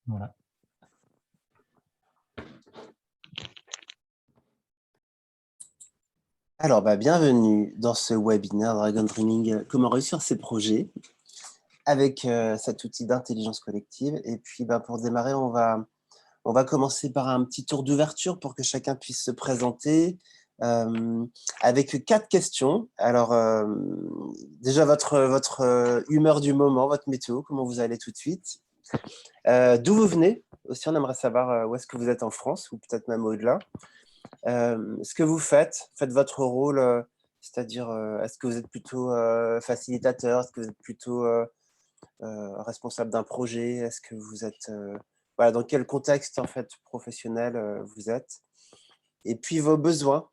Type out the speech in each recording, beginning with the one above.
Voilà. Alors, bienvenue dans ce webinaire Dragon Dreaming, comment réussir ses projets avec cet outil d'intelligence collective. Et puis, pour démarrer, on va commencer par un petit tour d'ouverture pour que chacun puisse se présenter avec 4 questions. Alors, déjà, votre humeur du moment, votre météo, comment vous allez tout de suite. D'où vous venez aussi, on aimerait savoir où est-ce que vous êtes en France ou peut-être même au-delà. Ce que vous faites votre rôle, c'est-à-dire, est-ce que vous êtes plutôt facilitateur? Est-ce que vous êtes plutôt responsable d'un projet? Est-ce que vous êtes… voilà, dans quel contexte en fait professionnel vous êtes? Et puis vos besoins.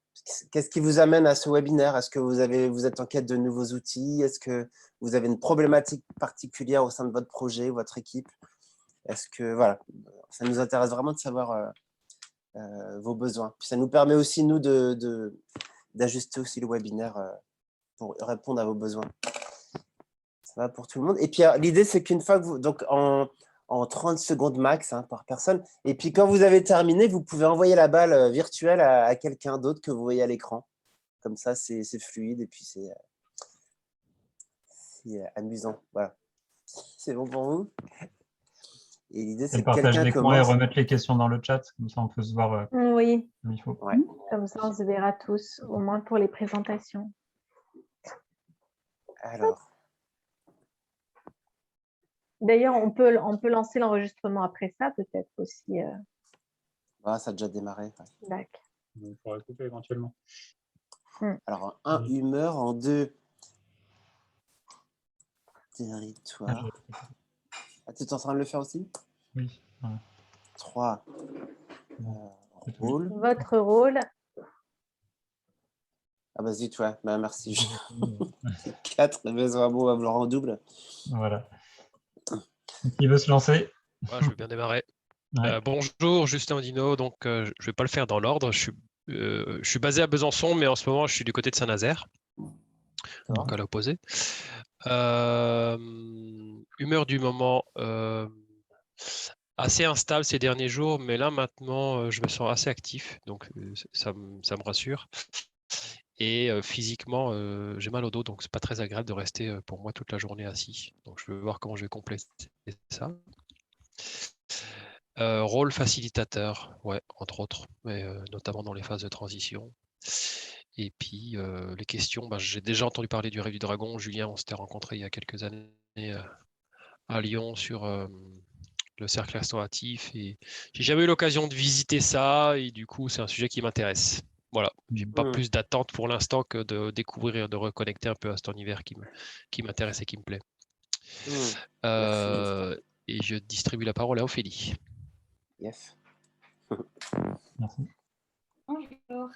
Qu'est-ce qui vous amène à ce webinaire? Est-ce que vous êtes en quête de nouveaux outils? Est-ce que vous avez une problématique particulière au sein de votre projet, votre équipe? Est-ce que… Voilà, ça nous intéresse vraiment de savoir vos besoins. Puis ça nous permet aussi, nous, d'ajuster aussi le webinaire pour répondre à vos besoins. Ça va pour tout le monde. Et puis, l'idée, c'est qu'une fois que vous… Donc, en 30 secondes max par personne. Et puis, quand vous avez terminé, vous pouvez envoyer la balle virtuelle à quelqu'un d'autre que vous voyez à l'écran. Comme ça, c'est fluide et puis c'est amusant. Voilà. C'est bon pour vous? Et l'idée, c'est que partager quelqu'un l'écran et commence. remettre les questions dans le chat, comme ça on peut se voir Oui, comme il faut. Ouais. comme ça on se verra tous, au moins pour les présentations. Alors, D'ailleurs, on peut lancer l'enregistrement après ça, peut-être aussi. ça a déjà démarré. Ouais. D'accord. On pourra couper éventuellement. Alors, en 1, humeur. En 2, territoire. Tu es en train de le faire aussi? Oui. Voilà. 3, rôle. Votre rôle. Ah bah zut, ouais, merci. 4, besoin bon, on va vouloir en double. Voilà. Qui veut se lancer? Je veux bien démarrer. Ouais. Bonjour, Justin Odino. Donc, je ne vais pas le faire dans l'ordre. Je suis basé à Besançon, mais en ce moment, je suis du côté de Saint-Nazaire, donc à l'opposé. Humeur du moment, assez instable ces derniers jours, mais là, maintenant, je me sens assez actif, donc ça me rassure. Et physiquement, j'ai mal au dos, donc c'est pas très agréable de rester pour moi toute la journée assis. Donc, je vais voir comment je vais compléter ça. Rôle facilitateur, ouais, entre autres, mais notamment dans les phases de transition. Et puis les questions, j'ai déjà entendu parler du Rêve du Dragon. Julien, on s'était rencontré il y a quelques années à Lyon sur le cercle restauratif, et j'ai jamais eu l'occasion de visiter ça, et du coup c'est un sujet qui m'intéresse. Voilà, j'ai pas plus d'attente pour l'instant que de découvrir, de reconnecter un peu à cet univers qui m'intéresse et qui me plaît. Et je distribue la parole à Ophélie. Yes. Merci. Bonjour.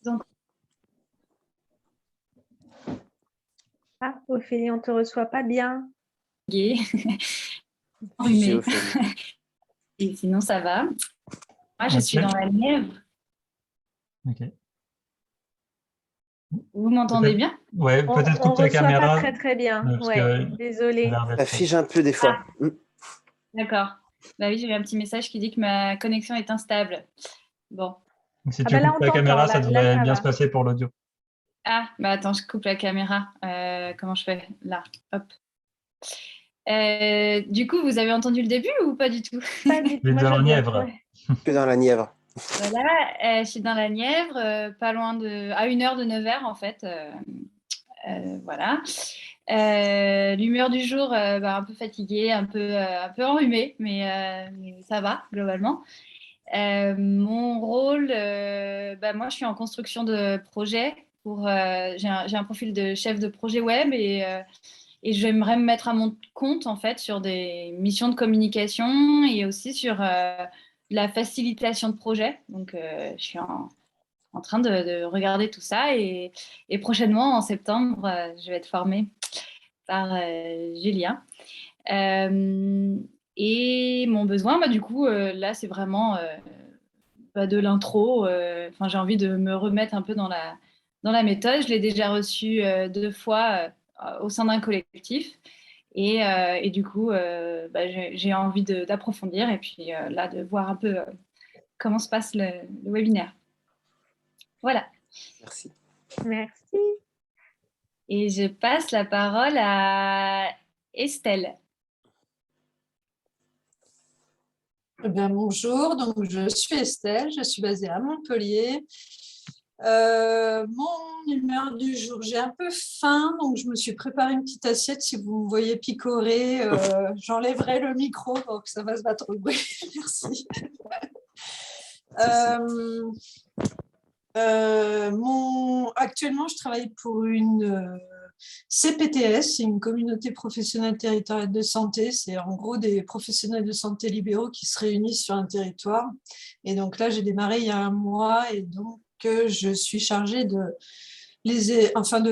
Donc, Ophélie, on ne te reçoit pas bien. gay. Enrhumée. Et sinon, ça va. Moi, je suis dans la Nièvre. Ok. Vous m'entendez bien? Ouais, peut-être coupe ta caméra. Pas très très bien. Ouais, désolée. Ça fige un peu des fois. D'accord. Bah oui, j'ai eu un petit message qui dit que ma connexion est instable. Bon. Donc, si tu coupes ta caméra, ça devrait bien se passer pour l'audio. Ah, attends, je coupe la caméra. Comment je fais? Là, hop. Du coup, vous avez entendu le début ou pas du tout? Pas du tout. Moi, dans la Nièvre. Que dans la Nièvre. Voilà, je suis dans la Nièvre, pas loin à 1 heure de Nevers en fait. Voilà. L'humeur du jour, un peu fatiguée, un peu enrhumée, mais ça va globalement. Mon rôle, moi je suis en construction de projet. J'ai un profil de chef de projet web, et j'aimerais me mettre à mon compte en fait sur des missions de communication et aussi sur la facilitation de projet. Donc je suis en train de regarder tout ça, et prochainement en septembre je vais être formée par Julien. Et mon besoin, du coup, là, c'est vraiment de l'intro. J'ai envie de me remettre un peu dans la méthode. Je l'ai déjà reçue 2 fois au sein d'un collectif. Et du coup, j'ai envie d'approfondir et puis là, de voir un peu comment se passe le webinaire. Voilà. Merci. Merci. Et je passe la parole à Estelle. Eh bien, bonjour, donc je suis Estelle, je suis basée à Montpellier. Mon humeur du jour, j'ai un peu faim, donc je me suis préparé une petite assiette. Si vous me voyez picorer, j'enlèverai le micro pour que ça fasse pas trop de bruit. Merci. Actuellement, je travaille pour une CPTS, c'est une communauté professionnelle territoriale de santé. C'est en gros des professionnels de santé libéraux qui se réunissent sur un territoire. Et donc là, j'ai démarré il y a un mois et donc je suis chargée de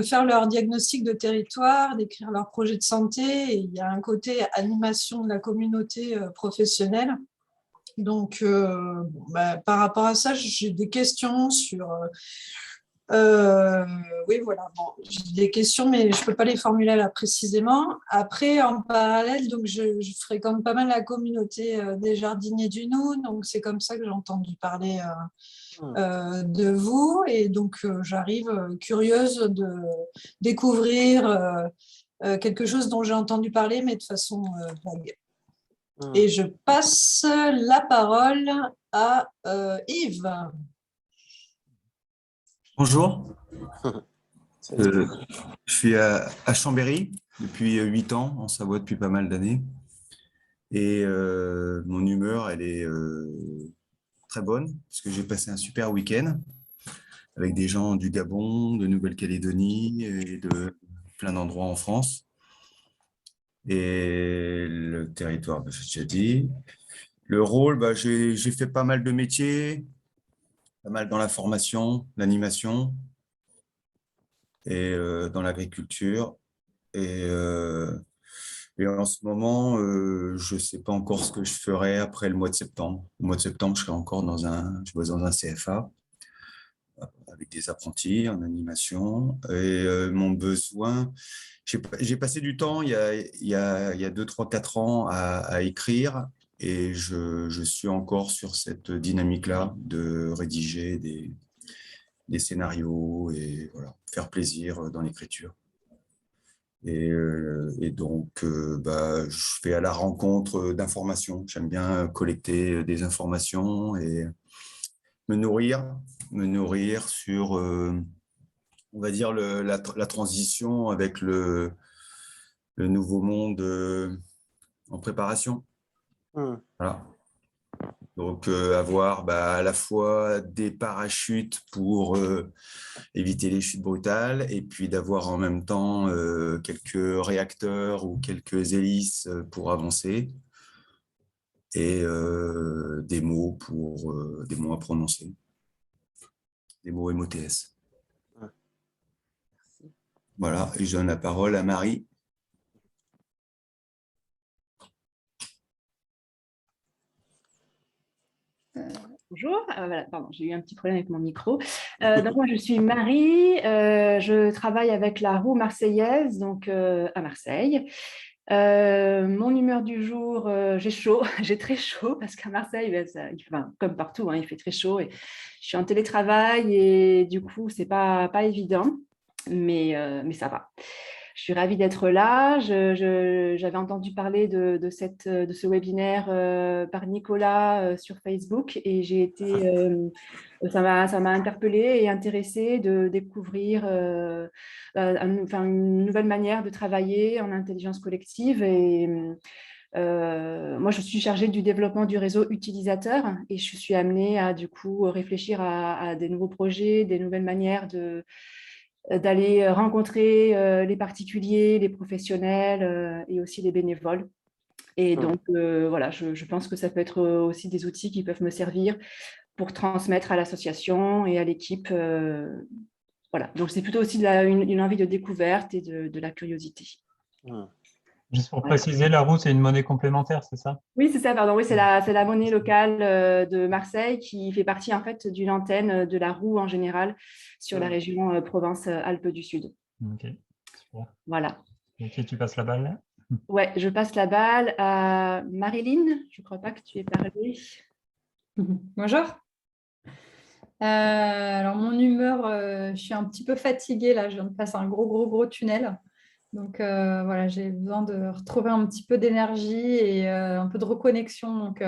faire leur diagnostic de territoire, d'écrire leur projet de santé. Et il y a un côté animation de la communauté professionnelle. Donc, par rapport à ça, j'ai des questions sur... oui, voilà. Bon, j'ai des questions, mais je ne peux pas les formuler là précisément. Après, en parallèle, donc je fréquente pas mal la communauté des jardiniers du Nou. Donc, c'est comme ça que j'ai entendu parler de vous. Et donc, j'arrive curieuse de découvrir quelque chose dont j'ai entendu parler, mais de façon vague. Et je passe la parole à Yves. Bonjour, je suis à Chambéry depuis 8 ans, en Savoie depuis pas mal d'années. Et mon humeur, elle est très bonne, parce que j'ai passé un super week-end avec des gens du Gabon, de Nouvelle-Calédonie et de plein d'endroits en France. Et le territoire, j'ai déjà dit. Le rôle, j'ai fait pas mal de métiers, pas mal dans la formation, l'animation et dans l'agriculture. Et en ce moment, je ne sais pas encore ce que je ferai après le mois de septembre. Le mois de septembre, je bosse dans un CFA avec des apprentis en animation. Et mon besoin, j'ai passé du temps il y a 2, 3, 4 ans à écrire. Et je suis encore sur cette dynamique-là de rédiger des scénarios et voilà, faire plaisir dans l'écriture. Et donc, je fais à la rencontre d'informations. J'aime bien collecter des informations et me nourrir sur, on va dire, la transition avec le nouveau monde en préparation. Voilà. Donc, avoir à la fois des parachutes pour éviter les chutes brutales et puis d'avoir en même temps quelques réacteurs ou quelques hélices pour avancer et des mots à prononcer, des mots MOTS. Voilà, et je donne la parole à Marie. Bonjour, voilà, pardon, j'ai eu un petit problème avec mon micro. Donc moi, je suis Marie, je travaille avec la roue marseillaise, donc à Marseille. Mon humeur du jour, j'ai chaud, j'ai très chaud parce qu'à Marseille, comme partout, il fait très chaud et je suis en télétravail et du coup, c'est pas évident, mais ça va. Je suis ravie d'être là. J'avais entendu parler de ce webinaire par Nicolas sur Facebook et ça m'a interpellée et intéressée de découvrir une nouvelle manière de travailler en intelligence collective. Et moi, je suis chargée du développement du réseau utilisateur et je suis amenée à du coup réfléchir à des nouveaux projets, des nouvelles manières d'aller rencontrer les particuliers, les professionnels et aussi les bénévoles. Et donc, voilà, je pense que ça peut être aussi des outils qui peuvent me servir pour transmettre à l'association et à l'équipe. Voilà, donc c'est plutôt aussi une envie de découverte et de la curiosité. Juste pour préciser, la roue, c'est une monnaie complémentaire, c'est ça? Oui, c'est ça, pardon. Oui, c'est la monnaie locale de Marseille qui fait partie en fait d'une antenne de la roue en général sur la région Provence-Alpes du Sud. Ok, super. Voilà. Ok, tu passes la balle là? Ouais, je passe la balle à Marilyn. Je ne crois pas que tu aies parlé. Bonjour. Alors, mon humeur, je suis un petit peu fatiguée là. Je viens de passer un gros tunnel. Donc, voilà, j'ai besoin de retrouver un petit peu d'énergie et un peu de reconnexion. Donc,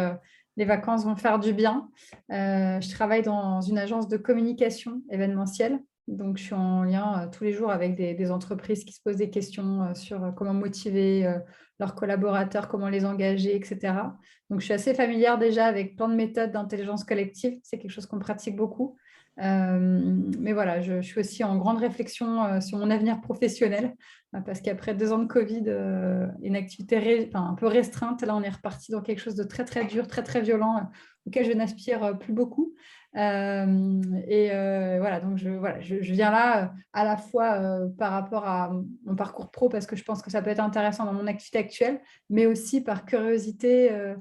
les vacances vont faire du bien. Je travaille dans une agence de communication événementielle. Donc, je suis en lien tous les jours avec des entreprises qui se posent des questions sur comment motiver leurs collaborateurs, comment les engager, etc. Donc, je suis assez familière déjà avec plein de méthodes d'intelligence collective. C'est quelque chose qu'on pratique beaucoup. Mais voilà, je suis aussi en grande réflexion sur mon avenir professionnel parce qu'après 2 ans de Covid, une activité un peu restreinte, là, on est reparti dans quelque chose de très dur, très violent, auquel je n'aspire plus beaucoup. Voilà, donc je viens là à la fois par rapport à mon parcours pro, parce que je pense que ça peut être intéressant dans mon activité actuelle, mais aussi par curiosité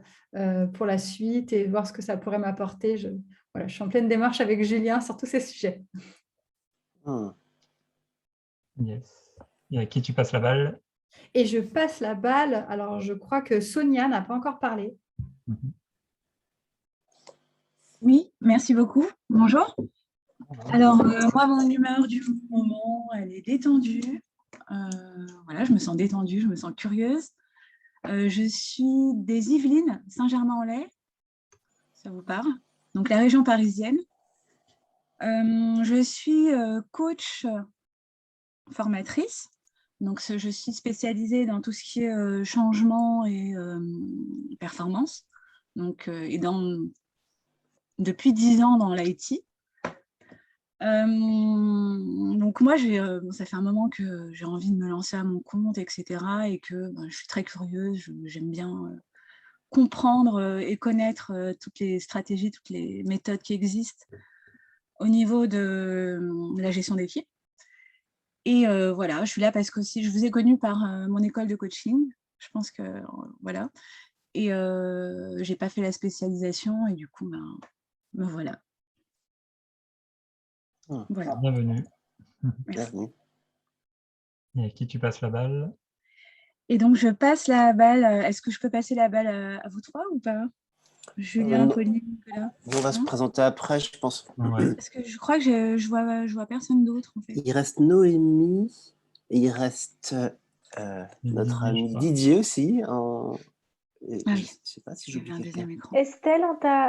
pour la suite et voir ce que ça pourrait m'apporter. Voilà, je suis en pleine démarche avec Julien sur tous ces sujets. Yes. Et à qui tu passes la balle? Et je passe la balle. Alors, je crois que Sonia n'a pas encore parlé. Oui, merci beaucoup. Bonjour. Alors, moi, mon humeur du moment, elle est détendue. Voilà, je me sens détendue, je me sens curieuse. Je suis des Yvelines, Saint-Germain-en-Laye. Ça vous parle? Donc, la région parisienne. Je suis coach formatrice. Donc, je suis spécialisée dans tout ce qui est changement et performance. Donc, depuis 10 ans dans l'IT. Donc moi, ça fait un moment que j'ai envie de me lancer à mon compte, etc. Et que je suis très curieuse, j'aime bien comprendre et connaître toutes les stratégies, toutes les méthodes qui existent au niveau de la gestion d'équipe. Et voilà, je suis là parce que aussi, je vous ai connu par mon école de coaching. Je pense que, voilà. Et je n'ai pas fait la spécialisation et du coup, ben voilà. Voilà. Bienvenue. Bienvenue. Et à qui tu passes la balle? Et donc, je passe la balle. Est-ce que je peux passer la balle à vous trois ou pas? Julien, Pauline, Nicolas. On va se présenter après, je pense. Ouais. Parce que je crois que je vois personne d'autre, en fait. Il reste Noémie et il reste notre ami Didier aussi. Je ne sais pas si j'oublie quelqu'un. Estelle,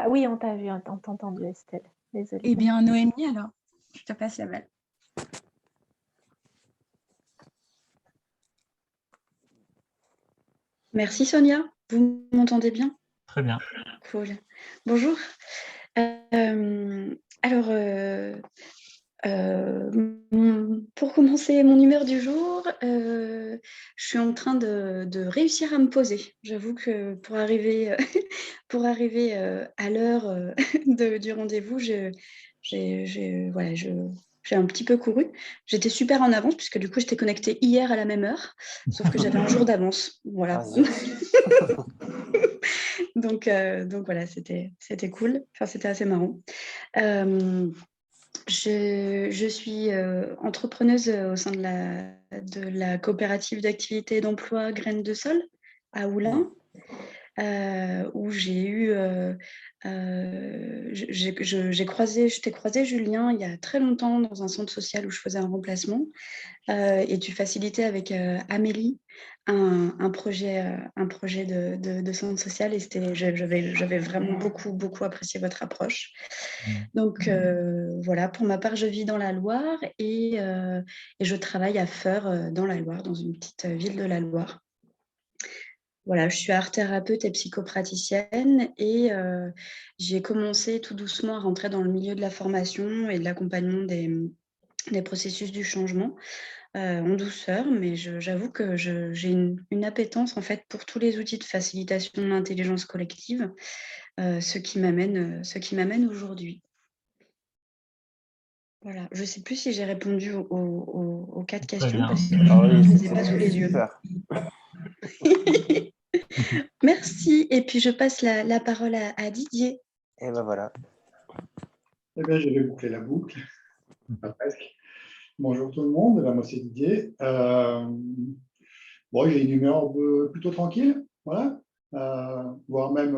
oui, on t'a vu, on t'a entendu, Estelle. Désolée. Eh bien, Noémie, alors, je te passe la balle. Merci Sonia, vous m'entendez bien? Très bien. Cool. Bonjour. Alors, pour commencer mon humeur du jour, je suis en train de réussir à me poser. J'avoue que pour arriver à l'heure du rendez-vous, j'ai un petit peu couru. J'étais super en avance puisque du coup, j'étais connectée hier à la même heure, sauf que j'avais un jour d'avance. Voilà. Donc voilà, c'était cool. Enfin, c'était assez marrant. Je suis entrepreneuse au sein de la coopérative d'activité et d'emploi Graines de Sol à Oulin, où j'ai eu... je t'ai croisé, Julien, il y a très longtemps dans un centre social où je faisais un remplacement et tu facilitais avec Amélie un projet de centre social et j'avais vraiment beaucoup apprécié votre approche. Donc voilà, pour ma part, je vis dans la Loire et je travaille à Feurs dans la Loire, dans une petite ville de la Loire. Voilà, je suis art-thérapeute et psychopraticienne et j'ai commencé tout doucement à rentrer dans le milieu de la formation et de l'accompagnement des processus du changement en douceur, mais j'avoue que j'ai une appétence en fait pour tous les outils de facilitation de l'intelligence collective, ce qui m'amène aujourd'hui. Voilà, je ne sais plus si j'ai répondu aux 4 questions parce que je ne les ai pas sous les yeux. Merci. Et puis, je passe la parole à Didier. Et ben voilà. Eh bien, je vais boucler la boucle. Pas presque. Bonjour tout le monde. Moi, c'est Didier. Bon, j'ai une humeur plutôt tranquille, voilà. Voire même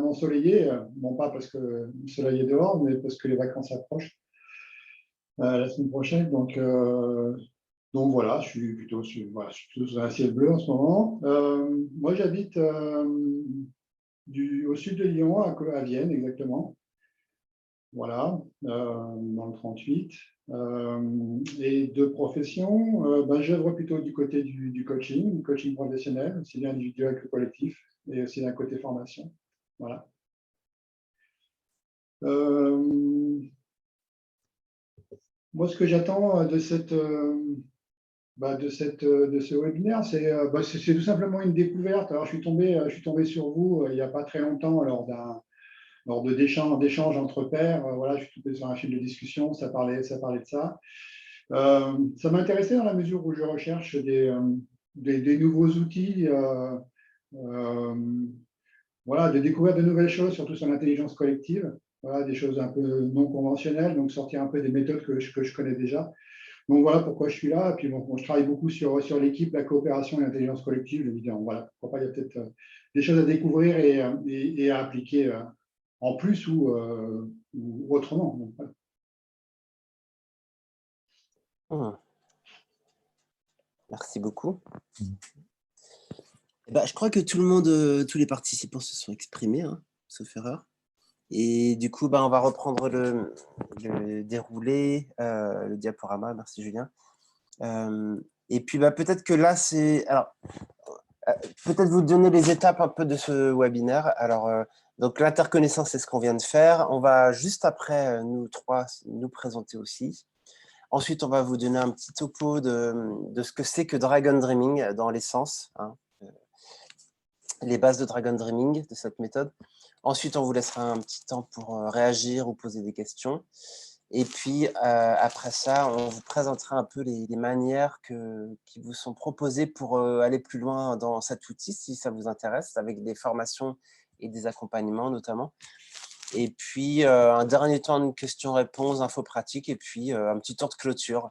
ensoleillée. Non pas parce que le soleil est dehors, mais parce que les vacances approchent la semaine prochaine. Donc voilà, voilà, je suis plutôt sous un ciel bleu en ce moment. Moi, j'habite au sud de Lyon, à Vienne exactement. Voilà, dans le 38. Et de profession, j'œuvre plutôt du côté du coaching professionnel, aussi bien individuel que collectif, et aussi d'un côté formation. Voilà. Moi, ce que j'attends de ce webinaire, c'est tout simplement une découverte. Alors, je suis tombé sur vous il n'y a pas très longtemps lors d'échanges entre pairs. Voilà, je suis tombé sur un fil de discussion, ça parlait de ça. Ça m'intéressait dans la mesure où je recherche des nouveaux outils, voilà, de découvrir de nouvelles choses, surtout sur l'intelligence collective. Voilà, des choses un peu non conventionnelles, donc sortir un peu des méthodes que je connais déjà. Donc voilà pourquoi je suis là. Et puis bon, je travaille beaucoup sur l'équipe, la coopération et l'intelligence collective. Je me dis, voilà, pourquoi pas, il y a peut-être des choses à découvrir et à appliquer en plus ou autrement. Donc, voilà. Merci beaucoup. Je crois que tout le monde, tous les participants se sont exprimés, hein, sauf erreur. Et du coup, on va reprendre le déroulé, le diaporama. Merci Julien. Et puis peut-être que là, c'est... Alors, peut-être vous donner les étapes un peu de ce webinaire. Alors, donc l'interconnaissance, c'est ce qu'on vient de faire. On va juste après, nous trois, nous présenter aussi. Ensuite, on va vous donner un petit topo de ce que c'est que Dragon Dreaming dans l'essence, hein, les bases de Dragon Dreaming, de cette méthode. Ensuite, on vous laissera un petit temps pour réagir ou poser des questions. Et puis, après ça, on vous présentera un peu les manières qui vous sont proposées pour aller plus loin dans cet outil, si ça vous intéresse, avec des formations et des accompagnements notamment. Et puis, un dernier temps de questions-réponses, infos pratiques, et puis un petit tour de clôture.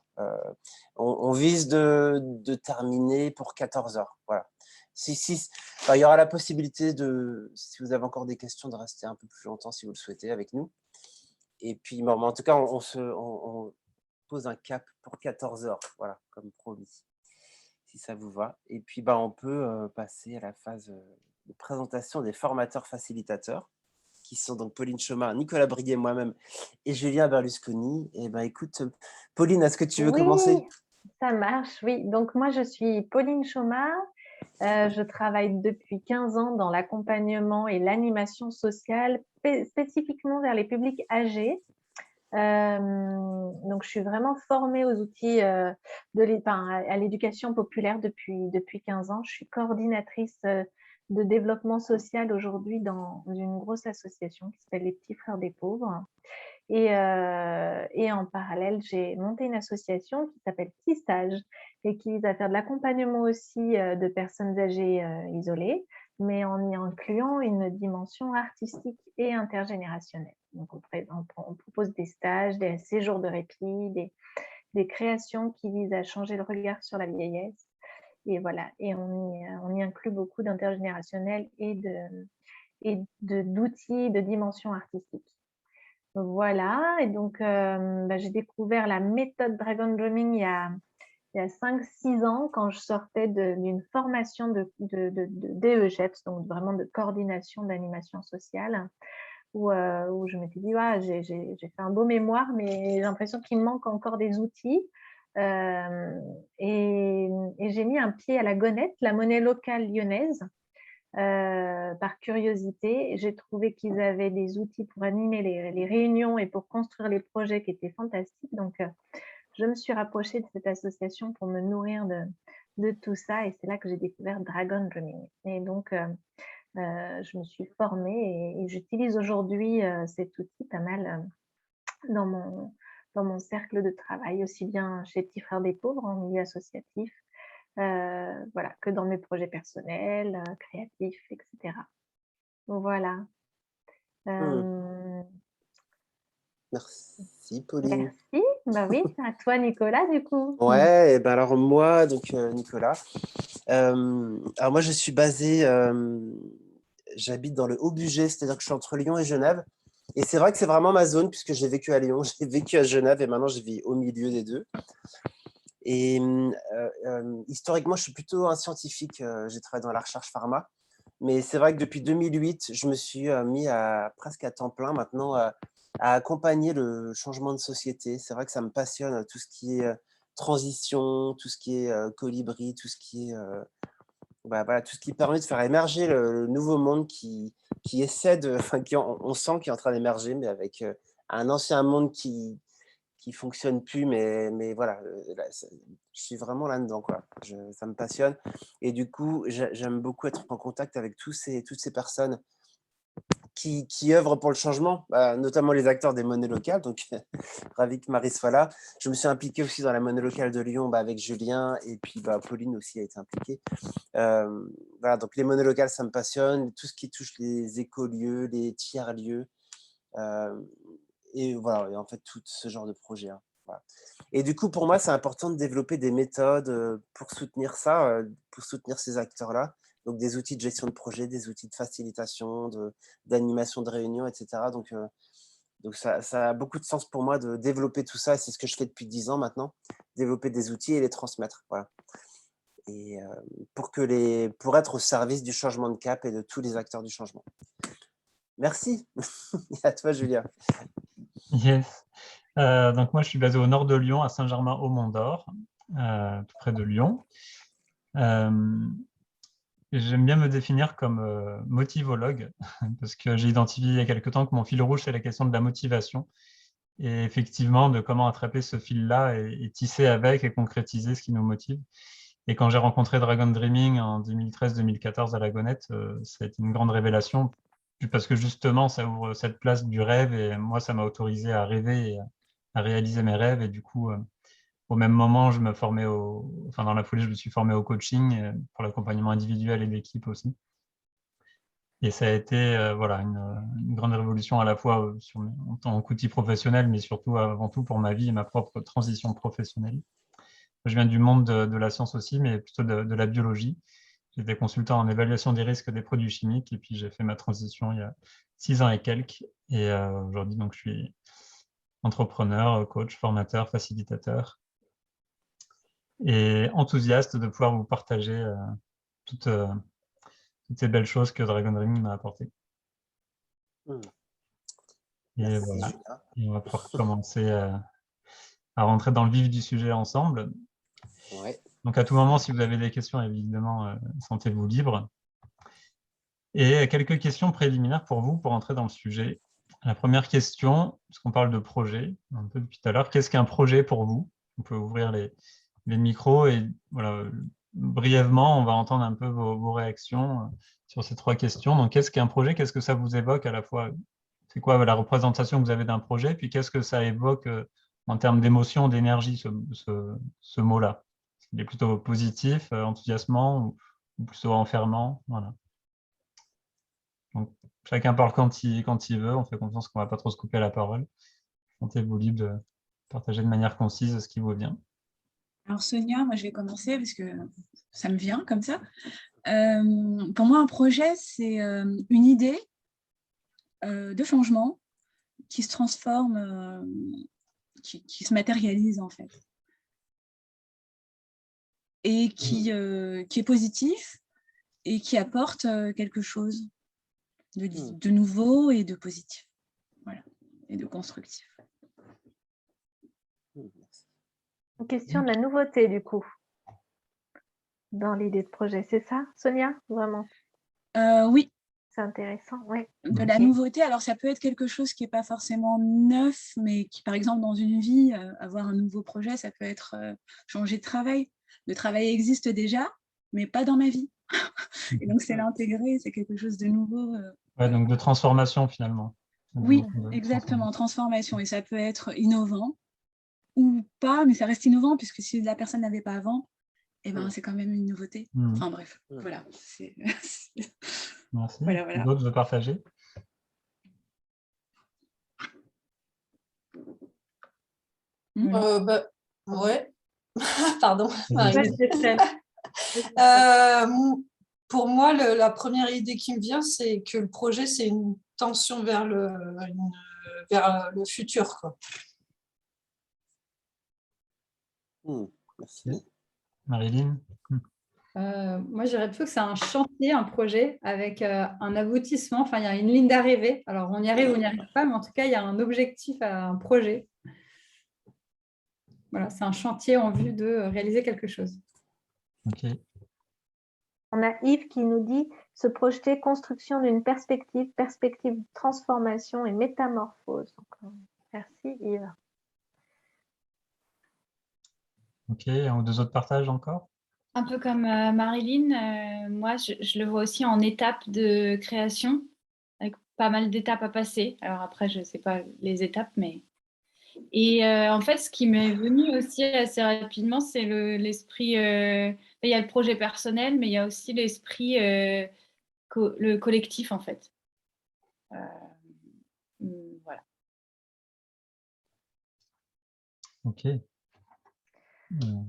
On vise de terminer pour 14 h. Voilà. Il y aura la possibilité, si vous avez encore des questions, de rester un peu plus longtemps si vous le souhaitez avec nous. Et puis, en tout cas, on pose un cap pour 14 h, voilà, comme promis, si ça vous va. Et puis, on peut passer à la phase de présentation des formateurs facilitateurs, qui sont donc Pauline Choma, Nicolas Briguet, moi-même et Julien Berlusconi. Et écoute, Pauline, est-ce que tu veux commencer? Oui, ça marche, oui. Donc, moi, je suis Pauline Choma. Je travaille depuis 15 ans dans l'accompagnement et l'animation sociale, spécifiquement vers les publics âgés. Donc, je suis vraiment formée aux outils à l'éducation populaire depuis 15 ans. Je suis coordinatrice de développement social aujourd'hui dans une grosse association qui s'appelle les Petits Frères des Pauvres. Et en parallèle, j'ai monté une association qui s'appelle Petit Stage et qui vise à faire de l'accompagnement aussi de personnes âgées isolées, mais en y incluant une dimension artistique et intergénérationnelle. Donc, on propose des stages, des séjours de répit, des créations qui visent à changer le regard sur la vieillesse. Et voilà, et on y inclut beaucoup d'intergénérationnel et d'outils de dimension artistique. Voilà, et donc j'ai découvert la méthode Dragon Dreaming il y a 5-6 ans quand je sortais d'une formation de DEGEPS, donc vraiment de coordination d'animation sociale, où je m'étais dit, j'ai fait un beau mémoire, mais j'ai l'impression qu'il me manque encore des outils. Et j'ai mis un pied à la Gonette, la monnaie locale lyonnaise. Par curiosité, j'ai trouvé qu'ils avaient des outils pour animer les réunions et pour construire les projets qui étaient fantastiques. Donc, je me suis rapprochée de cette association pour me nourrir de tout ça. Et c'est là que j'ai découvert Dragon Dreaming. Et donc, je me suis formée et j'utilise aujourd'hui cet outil pas mal dans mon cercle de travail, aussi bien chez Petits Frères des Pauvres en milieu associatif, voilà, que dans mes projets personnels, créatifs, etc. Donc voilà. Merci, Pauline. Merci. Bah oui, c'est à toi, Nicolas, du coup. Ouais, et ben alors moi, donc Nicolas. Alors moi, je suis basé, j'habite dans le Haut-Bugey, c'est-à-dire que je suis entre Lyon et Genève. Et c'est vrai que c'est vraiment ma zone, puisque j'ai vécu à Lyon, j'ai vécu à Genève, et maintenant je vis au milieu des deux. Et historiquement, je suis plutôt un scientifique, j'ai travaillé dans la recherche pharma. Mais c'est vrai que depuis 2008, je me suis mis presque à temps plein maintenant à accompagner le changement de société. C'est vrai que ça me passionne, tout ce qui est transition, tout ce qui est colibri, tout ce qui est voilà, tout ce qui permet de faire émerger le nouveau monde qui essaie de, enfin, on sent qu'il est en train d'émerger, mais avec un ancien monde qui fonctionne plus, mais voilà, là, je suis vraiment là-dedans, quoi. Ça me passionne. Et du coup, j'aime beaucoup être en contact avec toutes ces personnes qui œuvrent pour le changement, notamment les acteurs des monnaies locales. Donc, ravi que Marie soit là. Je me suis impliqué aussi dans la monnaie locale de Lyon avec Julien, et puis Pauline aussi a été impliquée. Voilà, donc les monnaies locales, ça me passionne. Tout ce qui touche les écolieux, les tiers-lieux. Et voilà, et en fait, tout ce genre de projet. Hein. Voilà. Et du coup, pour moi, c'est important de développer des méthodes pour soutenir ça, pour soutenir ces acteurs-là. Donc, des outils de gestion de projet, des outils de facilitation, d'animation de réunions, etc. Donc ça a beaucoup de sens pour moi de développer tout ça. C'est ce que je fais depuis 10 ans maintenant, développer des outils et les transmettre. Voilà. Et pour être au service du changement de cap et de tous les acteurs du changement. Merci. Et à toi, Julien. Yes. Donc moi, je suis basé au nord de Lyon, à Saint-Germain-au-Mont-d'Or, tout près de Lyon. J'aime bien me définir comme motivologue, parce que j'ai identifié il y a quelque temps que mon fil rouge, c'est la question de la motivation. Et effectivement, de comment attraper ce fil-là et tisser avec et concrétiser ce qui nous motive. Et quand j'ai rencontré Dragon Dreaming en 2013-2014 à la Gonette, ça a été une grande révélation, parce que justement, ça ouvre cette place du rêve, et moi, ça m'a autorisé à rêver et à réaliser mes rêves. Et du coup, au même moment, je me formais dans la foulée, je me suis formé au coaching pour l'accompagnement individuel et d'équipe aussi. Et ça a été voilà, une grande révolution à la fois en tant qu'outil professionnel, mais surtout avant tout pour ma vie et ma propre transition professionnelle. Je viens du monde de la science aussi, mais plutôt de la biologie. J'étais consultant en évaluation des risques des produits chimiques, et puis j'ai fait ma transition il y a 6 ans et quelques. Et aujourd'hui, donc, je suis entrepreneur, coach, formateur, facilitateur, et enthousiaste de pouvoir vous partager toutes ces belles choses que Dragon Dreaming m'a apportées. Et merci, voilà. Julien. Et on va pouvoir commencer à rentrer dans le vif du sujet ensemble. Ouais. Donc à tout moment, si vous avez des questions, évidemment, sentez-vous libre. Et quelques questions préliminaires pour vous, pour entrer dans le sujet. La première question, puisqu'on parle de projet, un peu depuis tout à l'heure, qu'est-ce qu'un projet pour vous? On peut ouvrir les micros et voilà, brièvement, on va entendre un peu vos réactions sur ces 3 questions. Donc, qu'est-ce qu'un projet? Qu'est-ce que ça vous évoque à la fois? C'est quoi la représentation que vous avez d'un projet? Puis, qu'est-ce que ça évoque en termes d'émotion, d'énergie, ce mot-là? Il est plutôt positif, enthousiasmant ou plutôt enfermant? Voilà. Donc, chacun parle quand il veut. On fait confiance qu'on ne va pas trop se couper la parole. Sentez-vous libre de partager de manière concise ce qui vous vient. Alors Sonia, moi je vais commencer parce que ça me vient comme ça. Pour moi, un projet, c'est une idée de changement qui se transforme, qui se matérialise en fait. Et qui est positif et qui apporte quelque chose de nouveau et de positif. Voilà. Et de constructif. Une question de la nouveauté, du coup, dans l'idée de projet. C'est ça, Sonia? Vraiment? Oui. C'est intéressant, oui. De la nouveauté, alors ça peut être quelque chose qui n'est pas forcément neuf, mais qui, par exemple, dans une vie, avoir un nouveau projet, ça peut être changer de travail. Le travail existe déjà, mais pas dans ma vie. Et donc, c'est l'intégrer, c'est quelque chose de nouveau. Ouais, donc de transformation, finalement. Oui, exactement, transformation. Et ça peut être innovant ou pas, mais ça reste innovant, puisque si la personne n'avait pas avant, eh ben, c'est quand même une nouveauté. Enfin bref, voilà. Merci. Voilà. D'autres veulent partager? Ouais. Pardon. Pour moi, la première idée qui me vient, c'est que le projet, c'est une tension vers le futur, quoi. Merci. Marilyn? Moi, je dirais plutôt que c'est un chantier, un projet avec un aboutissement. Enfin, il y a une ligne d'arrivée. Alors, on y arrive ou on n'y arrive pas, mais en tout cas, il y a un objectif, un projet. Voilà, c'est un chantier en vue de réaliser quelque chose. Ok. On a Yves qui nous dit se projeter, construction d'une perspective de transformation et métamorphose. Donc, merci Yves. Ok, un ou deux autres partages encore? Un peu comme Marilyn, moi je le vois aussi en étapes de création, avec pas mal d'étapes à passer. Alors après, je ne sais pas les étapes, mais... Et en fait, ce qui m'est venu aussi assez rapidement, c'est l'esprit... il y a le projet personnel, mais il y a aussi l'esprit, le collectif, en fait. Voilà. Ok.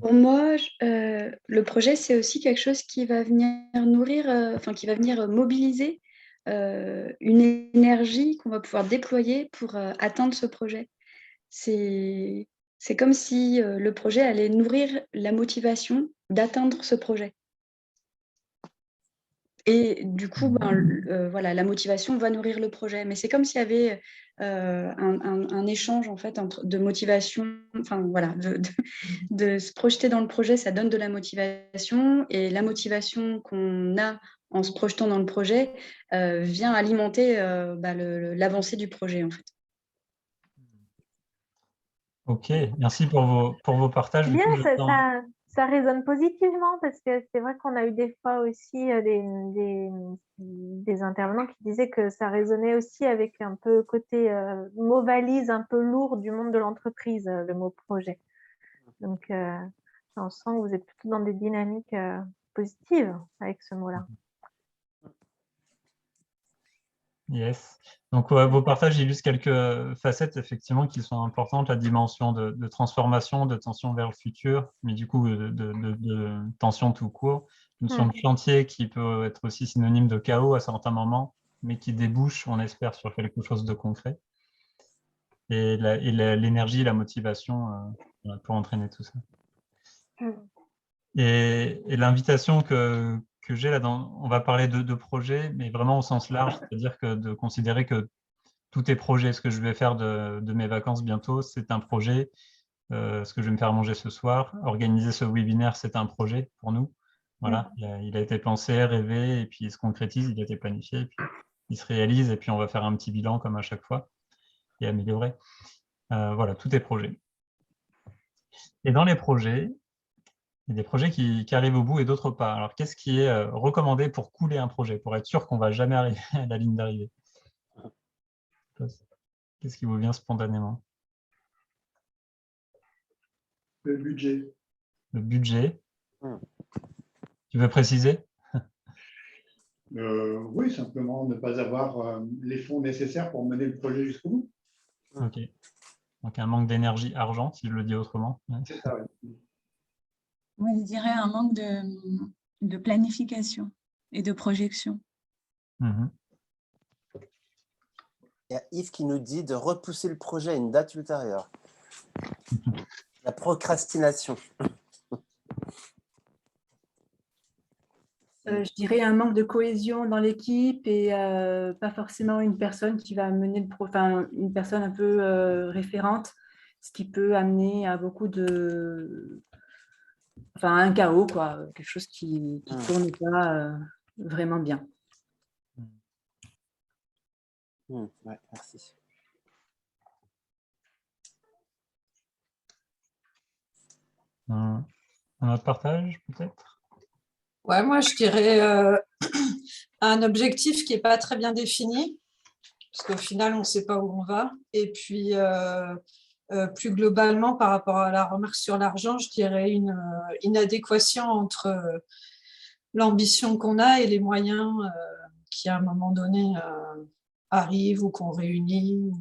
Pour moi, le projet, c'est aussi quelque chose qui va venir nourrir, qui va venir mobiliser une énergie qu'on va pouvoir déployer pour atteindre ce projet. C'est comme si le projet allait nourrir la motivation d'atteindre ce projet. Et du coup, voilà, la motivation va nourrir le projet. Mais c'est comme s'il y avait un échange en fait de motivation. Enfin voilà, de se projeter dans le projet, ça donne de la motivation. Et la motivation qu'on a en se projetant dans le projet vient alimenter l'avancée du projet en fait. Ok, merci pour vos partages. Bien, ça résonne positivement parce que c'est vrai qu'on a eu des fois aussi des intervenants qui disaient que ça résonnait aussi avec un peu côté mot valise un peu lourd du monde de l'entreprise, le mot projet. Donc, on sent que vous êtes plutôt dans des dynamiques positives avec ce mot-là. Yes. Donc, vos partages illustrent quelques facettes, effectivement, qui sont importantes. La dimension de transformation, de tension vers le futur, mais du coup, de tension tout court. Une notion de chantier qui peut être aussi synonyme de chaos à certains moments, mais qui débouche, on espère, sur quelque chose de concret. Et l'énergie, la motivation pour entraîner tout ça. Et l'invitation que j'ai là-dedans, on va parler de projets, mais vraiment au sens large, c'est-à-dire que de considérer que tout est projet. Ce que je vais faire de mes vacances bientôt, c'est un projet. Ce que je vais me faire manger ce soir, organiser ce webinaire, c'est un projet pour nous. Voilà, il a été pensé, rêvé, et puis il se concrétise, il a été planifié, et puis il se réalise, et puis on va faire un petit bilan comme à chaque fois, et améliorer. Voilà, tout est projet. Et dans les projets, il y a des projets qui arrivent au bout et d'autres pas. Alors, qu'est-ce qui est recommandé pour couler un projet, pour être sûr qu'on ne va jamais arriver à la ligne d'arrivée? Qu'est-ce qui vous vient spontanément? Le budget. Le budget. Tu veux préciser? Oui, simplement ne pas avoir les fonds nécessaires pour mener le projet jusqu'au bout. Ok. Donc, un manque d'énergie argent, si je le dis autrement. C'est ça, oui. Moi, je dirais un manque de planification et de projection. Il y a Yves qui nous dit de repousser le projet à une date ultérieure. La procrastination. Je dirais un manque de cohésion dans l'équipe et pas forcément une personne qui va mener une personne un peu référente, ce qui peut amener à beaucoup de... Enfin, un chaos, quoi, quelque chose qui ne tourne pas vraiment bien. Ouais, merci. Un autre partage, peut-être? Ouais, moi, je dirais un objectif qui n'est pas très bien défini, parce qu'au final, on ne sait pas où on va. Et puis, plus globalement, par rapport à la remarque sur l'argent, je dirais une inadéquation entre l'ambition qu'on a et les moyens qui, à un moment donné, arrivent ou qu'on réunit.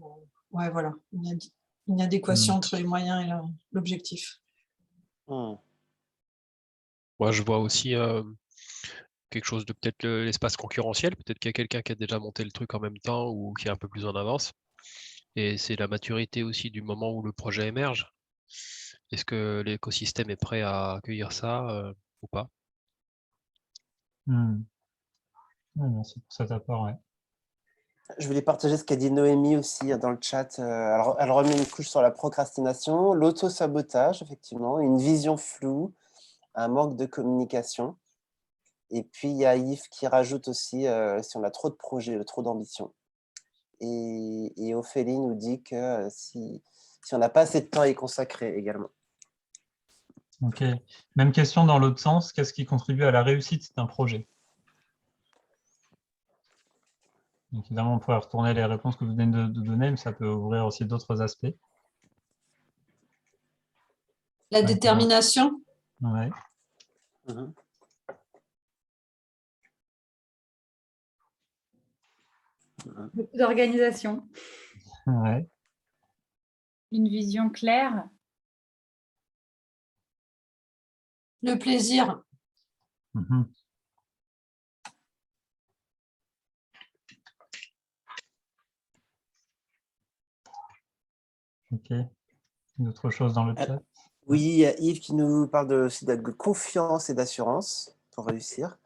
Ouais, voilà, une adéquation entre les moyens et l'objectif. Moi, je vois aussi quelque chose de peut-être l'espace concurrentiel. Peut-être qu'il y a quelqu'un qui a déjà monté le truc en même temps ou qui est un peu plus en avance. Et c'est la maturité aussi du moment où le projet émerge. Est-ce que l'écosystème est prêt à accueillir ça ou pas? Ouais, merci pour cet apport. Ouais. Je voulais partager ce qu'a dit Noémie aussi dans le chat. Alors, elle remet une couche sur la procrastination, l'auto-sabotage, effectivement, une vision floue, un manque de communication. Et puis, il y a Yves qui rajoute aussi si on a trop de projets, trop d'ambition. Et Ophélie nous dit que si on n'a pas assez de temps à y consacrer également. Ok. Même question dans l'autre sens. Qu'est-ce qui contribue à la réussite d'un projet? Donc, évidemment, on pourrait retourner les réponses que vous venez de donner, mais ça peut ouvrir aussi d'autres aspects. La détermination. Ouais. Beaucoup d'organisation. Ouais. Une vision claire. Le plaisir. Ok. D'autres choses dans le chat? Oui, il y a Yves qui nous parle aussi de confiance et d'assurance pour réussir.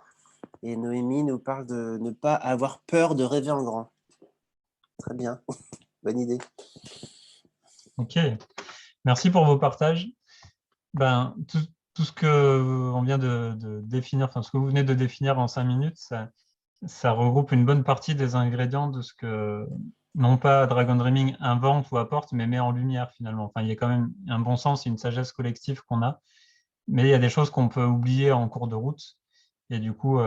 Et Noémie nous parle de ne pas avoir peur de rêver en grand. Très bien. Bonne idée. Ok. Merci pour vos partages. Ben, tout ce que on vient de définir, enfin ce que vous venez de définir en 5 minutes, ça regroupe une bonne partie des ingrédients de ce que, non pas Dragon Dreaming invente ou apporte, mais met en lumière finalement. Enfin, il y a quand même un bon sens et une sagesse collective qu'on a, mais il y a des choses qu'on peut oublier en cours de route. Et du coup,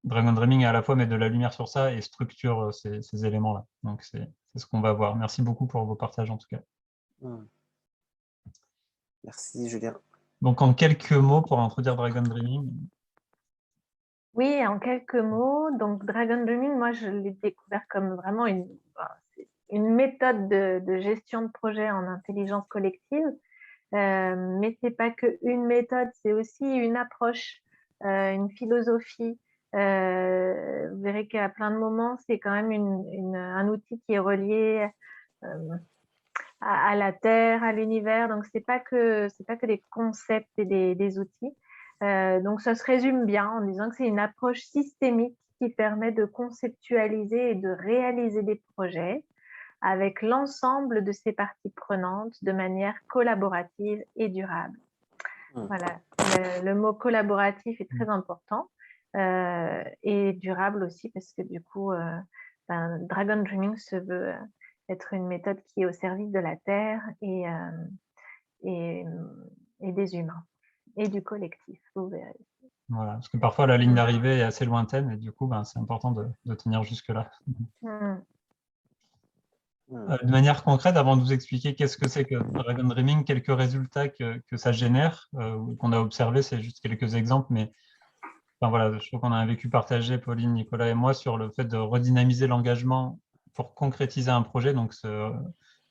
Dragon Dreaming à la fois met de la lumière sur ça et structure ces éléments-là. Donc, c'est ce qu'on va voir. Merci beaucoup pour vos partages en tout cas. Merci Julien. Donc, en quelques mots pour introduire Dragon Dreaming. Oui, en quelques mots, donc Dragon Dreaming, moi je l'ai découvert comme vraiment une méthode de gestion de projet en intelligence collective, mais c'est pas qu'une méthode, c'est aussi une approche, une philosophie. Vous verrez qu'à plein de moments, c'est quand même un outil qui est relié à la Terre, à l'univers, donc c'est pas que des concepts et des outils. Donc, ça se résume bien en disant que c'est une approche systémique qui permet de conceptualiser et de réaliser des projets avec l'ensemble de ses parties prenantes de manière collaborative et durable. Voilà, le mot collaboratif est très important et durable aussi parce que du coup, Dragon Dreaming se veut être une méthode qui est au service de la Terre et des humains et du collectif, vous verrez. Voilà, parce que parfois la ligne d'arrivée est assez lointaine et du coup, c'est important de tenir jusque-là. De manière concrète, avant de vous expliquer qu'est-ce que c'est que Dragon Dreaming, quelques résultats que ça génère, qu'on a observé, c'est juste quelques exemples, mais enfin, voilà, je trouve qu'on a un vécu partagé, Pauline, Nicolas et moi, sur le fait de redynamiser l'engagement pour concrétiser un projet, donc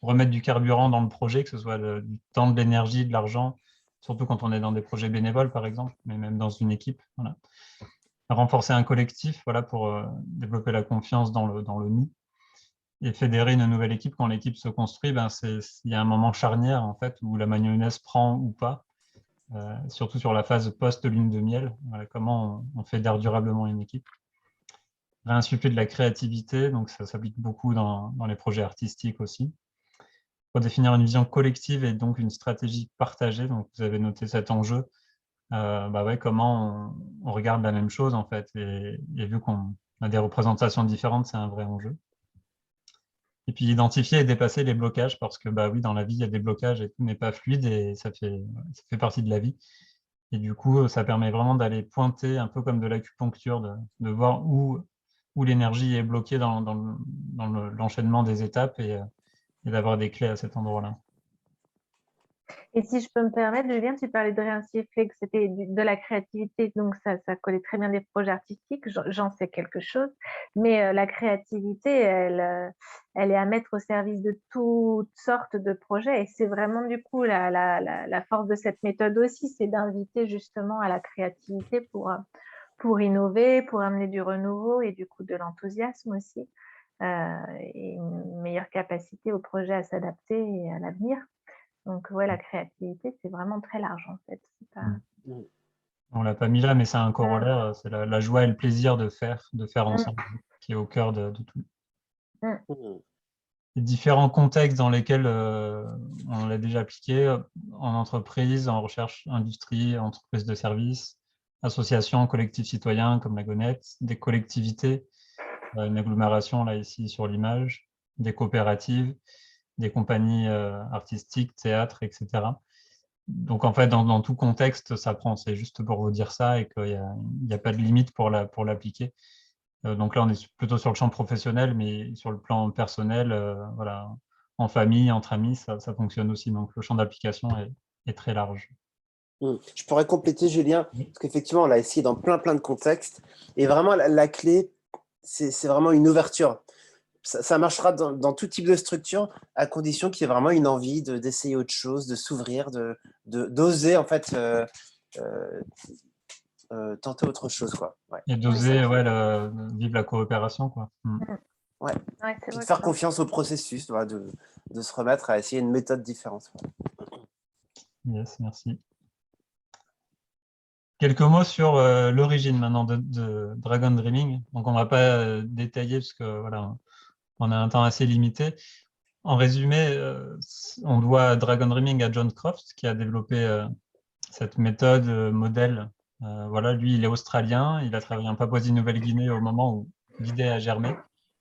remettre du carburant dans le projet, que ce soit du temps, de l'énergie, de l'argent, surtout quand on est dans des projets bénévoles, par exemple, mais même dans une équipe. Voilà. Renforcer un collectif, voilà, pour développer la confiance dans le nous. Et fédérer une nouvelle équipe, quand l'équipe se construit, il y a un moment charnière en fait, où la mayonnaise prend ou pas, surtout sur la phase post-lune de miel. Voilà, comment on fédère durablement une équipe. Réinsuffler de la créativité, donc ça s'applique beaucoup dans les projets artistiques aussi. Redéfinir une vision collective et donc une stratégie partagée. Donc vous avez noté cet enjeu. Comment on regarde la même chose en fait, et vu qu'on a des représentations différentes, c'est un vrai enjeu. Et puis identifier et dépasser les blocages, parce que oui, dans la vie, il y a des blocages et tout n'est pas fluide et ça fait partie de la vie. Et du coup, ça permet vraiment d'aller pointer un peu comme de l'acupuncture, de voir où l'énergie est bloquée dans l'enchaînement des étapes et d'avoir des clés à cet endroit-là. Et si je peux me permettre, Julien, tu parlais de réinsuffler que c'était de la créativité, donc ça collait très bien des projets artistiques, j'en sais quelque chose, mais la créativité, elle est à mettre au service de toutes sortes de projets, et c'est vraiment du coup la force de cette méthode aussi, c'est d'inviter justement à la créativité pour innover, pour amener du renouveau et du coup de l'enthousiasme aussi, et une meilleure capacité au projet à s'adapter et à l'avenir. Donc, ouais, la créativité, c'est vraiment très large, en fait. On ne l'a pas mis là, mais c'est un corollaire, c'est la joie et le plaisir de faire ensemble, qui est au cœur de tout. Les différents contextes dans lesquels on l'a déjà appliqué, en entreprise, en recherche, industrie, entreprise de services, associations, collectifs citoyens comme la Gonette, des collectivités, une agglomération là ici sur l'image, des coopératives, des compagnies artistiques, théâtre, etc. Donc en fait, dans tout contexte, ça prend. C'est juste pour vous dire ça et qu'il n'y a pas de limite pour l'appliquer. Donc là, on est plutôt sur le champ professionnel, mais sur le plan personnel, voilà, en famille, entre amis, ça fonctionne aussi. Donc le champ d'application est très large. Je pourrais compléter, Julien, parce qu'effectivement, on l'a essayé dans plein de contextes. Et vraiment, la clé, c'est vraiment une ouverture. Ça marchera dans tout type de structure, à condition qu'il y ait vraiment une envie d'essayer autre chose, de s'ouvrir, d'oser en fait tenter autre chose, quoi. Ouais. Et d'oser vivre la coopération, quoi. Ouais. Puis de faire confiance au processus, de se remettre à essayer une méthode différente. Yes, merci. Quelques mots sur l'origine maintenant de Dragon Dreaming. Donc on ne va pas détailler parce que voilà, on a un temps assez limité. En résumé, on doit Dragon Dreaming à John Croft qui a développé cette méthode modèle. Voilà, lui, il est australien, il a travaillé en Papouasie-Nouvelle-Guinée au moment où l'idée a germé.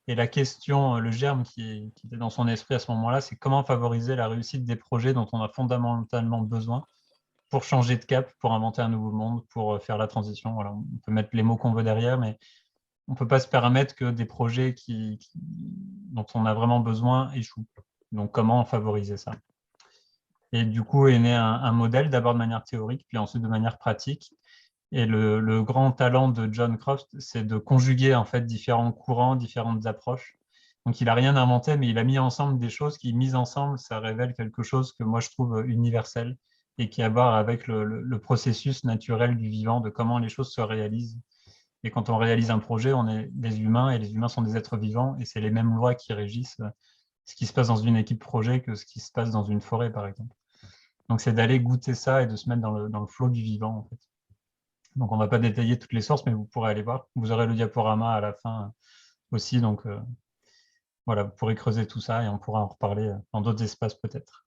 Et la question, le germe qui était dans son esprit à ce moment-là, c'est comment favoriser la réussite des projets dont on a fondamentalement besoin pour changer de cap, pour inventer un nouveau monde, pour faire la transition. Voilà, on peut mettre les mots qu'on veut derrière, mais on ne peut pas se permettre que des projets dont on a vraiment besoin échouent. Donc, comment favoriser ça? Et du coup, est né un modèle, d'abord de manière théorique, puis ensuite de manière pratique. Et le grand talent de John Croft, c'est de conjuguer en fait différents courants, différentes approches. Donc, il n'a rien inventé, mais il a mis ensemble des choses qui, mises ensemble, ça révèle quelque chose que moi, je trouve universel et qui a à voir avec le processus naturel du vivant, de comment les choses se réalisent. Et quand on réalise un projet, on est des humains et les humains sont des êtres vivants et c'est les mêmes lois qui régissent ce qui se passe dans une équipe projet que ce qui se passe dans une forêt, par exemple. Donc, c'est d'aller goûter ça et de se mettre dans le flot du vivant, en fait. Donc, on ne va pas détailler toutes les sources, mais vous pourrez aller voir. Vous aurez le diaporama à la fin aussi. Donc, voilà, vous pourrez creuser tout ça et on pourra en reparler dans d'autres espaces peut-être.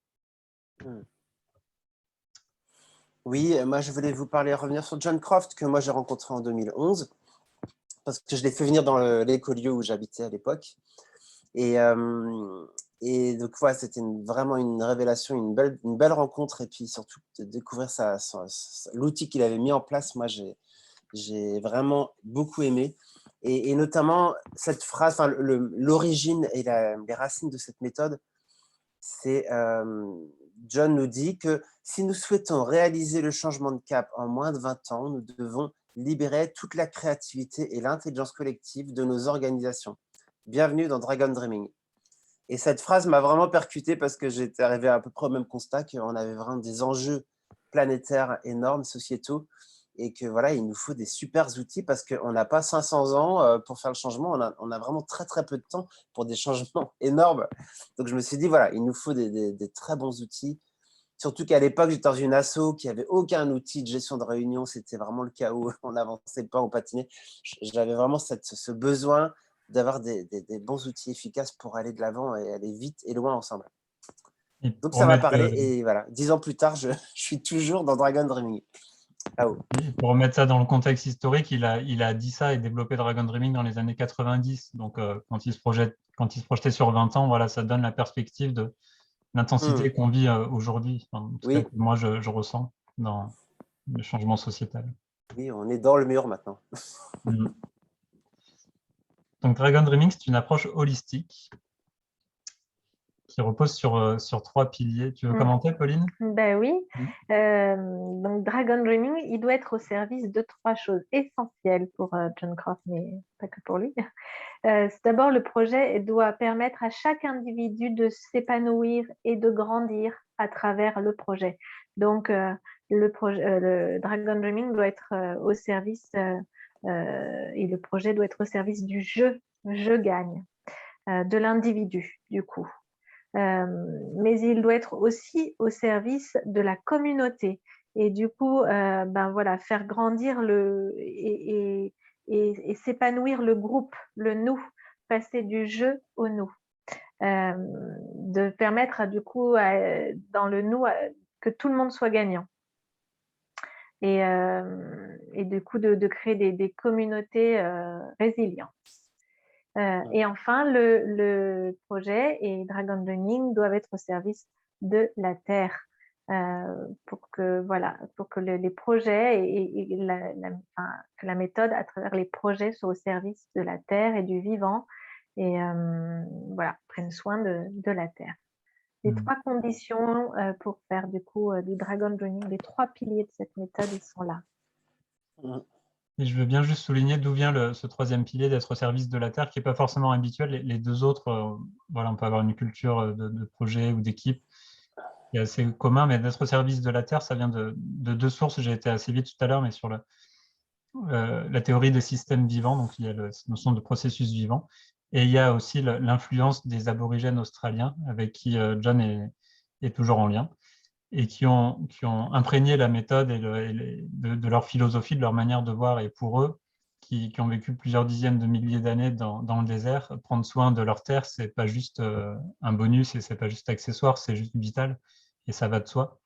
Oui, moi, je voulais revenir sur John Croft, que moi, j'ai rencontré en 2011, parce que je l'ai fait venir dans l'écolieu où j'habitais à l'époque. Et donc, voilà, c'était vraiment une révélation, une belle rencontre, et puis surtout de découvrir l'outil qu'il avait mis en place. Moi, j'ai vraiment beaucoup aimé. Et notamment, cette phrase, l'origine et les racines de cette méthode, c'est John nous dit que si nous souhaitons réaliser le changement de cap en moins de 20 ans, nous devons libérer toute la créativité et l'intelligence collective de nos organisations. Bienvenue dans Dragon Dreaming. Et cette phrase m'a vraiment percuté parce que j'étais arrivé à peu près au même constat qu'on avait vraiment des enjeux planétaires énormes, sociétaux, et que voilà, il nous faut des super outils parce qu'on n'a pas 500 ans pour faire le changement, on a vraiment très peu de temps pour des changements énormes. Donc je me suis dit, voilà, il nous faut des très bons outils. Surtout qu'à l'époque, j'étais dans une asso qui n'avait aucun outil de gestion de réunion, c'était vraiment le chaos, on n'avançait pas, on patinait. J'avais vraiment ce besoin d'avoir des bons outils efficaces pour aller de l'avant et aller vite et loin ensemble. Donc ça m'a parlé et voilà, 10 ans plus tard, je suis toujours dans Dragon Dreaming. Pour remettre ça dans le contexte historique, il a dit ça et développé Dragon Dreaming dans les années 90. Donc, quand il se projetait sur 20 ans, voilà, ça donne la perspective de l'intensité qu'on vit aujourd'hui. En tout cas, que moi, je ressens dans le changement sociétal. Oui, on est dans le mur maintenant. Donc, Dragon Dreaming, c'est une approche holistique qui repose sur 3 piliers. Tu veux commenter, Pauline? Ben oui. Donc, Dragon Dreaming, il doit être au service de 3 choses essentielles pour John Croft, mais pas que pour lui. C'est d'abord, le projet doit permettre à chaque individu de s'épanouir et de grandir à travers le projet. Donc, le Dragon Dreaming doit être au service, et le projet doit être au service du je gagne, de l'individu, du coup. Mais il doit être aussi au service de la communauté. Et du coup, voilà, faire grandir et s'épanouir le groupe, le nous, passer du je au nous. De permettre du coup, dans le nous, que tout le monde soit gagnant. Et du coup, de créer des communautés résilientes. Et enfin, le projet et Dragon Dreaming doivent être au service de la Terre, pour que les projets que la méthode à travers les projets soit au service de la Terre et du vivant, et prennent soin de la Terre. Les 3 conditions pour faire du coup du Dragon Dreaming, les 3 piliers de cette méthode, ils sont là. Et je veux bien juste souligner d'où vient ce 3e pilier d'être au service de la Terre, qui n'est pas forcément habituel. Les 2 autres, on peut avoir une culture de projet ou d'équipe qui est assez commun, mais d'être au service de la Terre, ça vient de 2 sources. J'ai été assez vite tout à l'heure, mais sur la théorie des systèmes vivants, donc il y a cette notion de processus vivant, et il y a aussi l'influence des aborigènes australiens, avec qui John est toujours en lien, et qui ont imprégné la méthode et de leur philosophie, de leur manière de voir. Et pour eux, qui ont vécu plusieurs dizaines de milliers d'années dans le désert, prendre soin de leur terre, ce n'est pas juste un bonus et ce n'est pas juste accessoire, c'est juste vital et ça va de soi.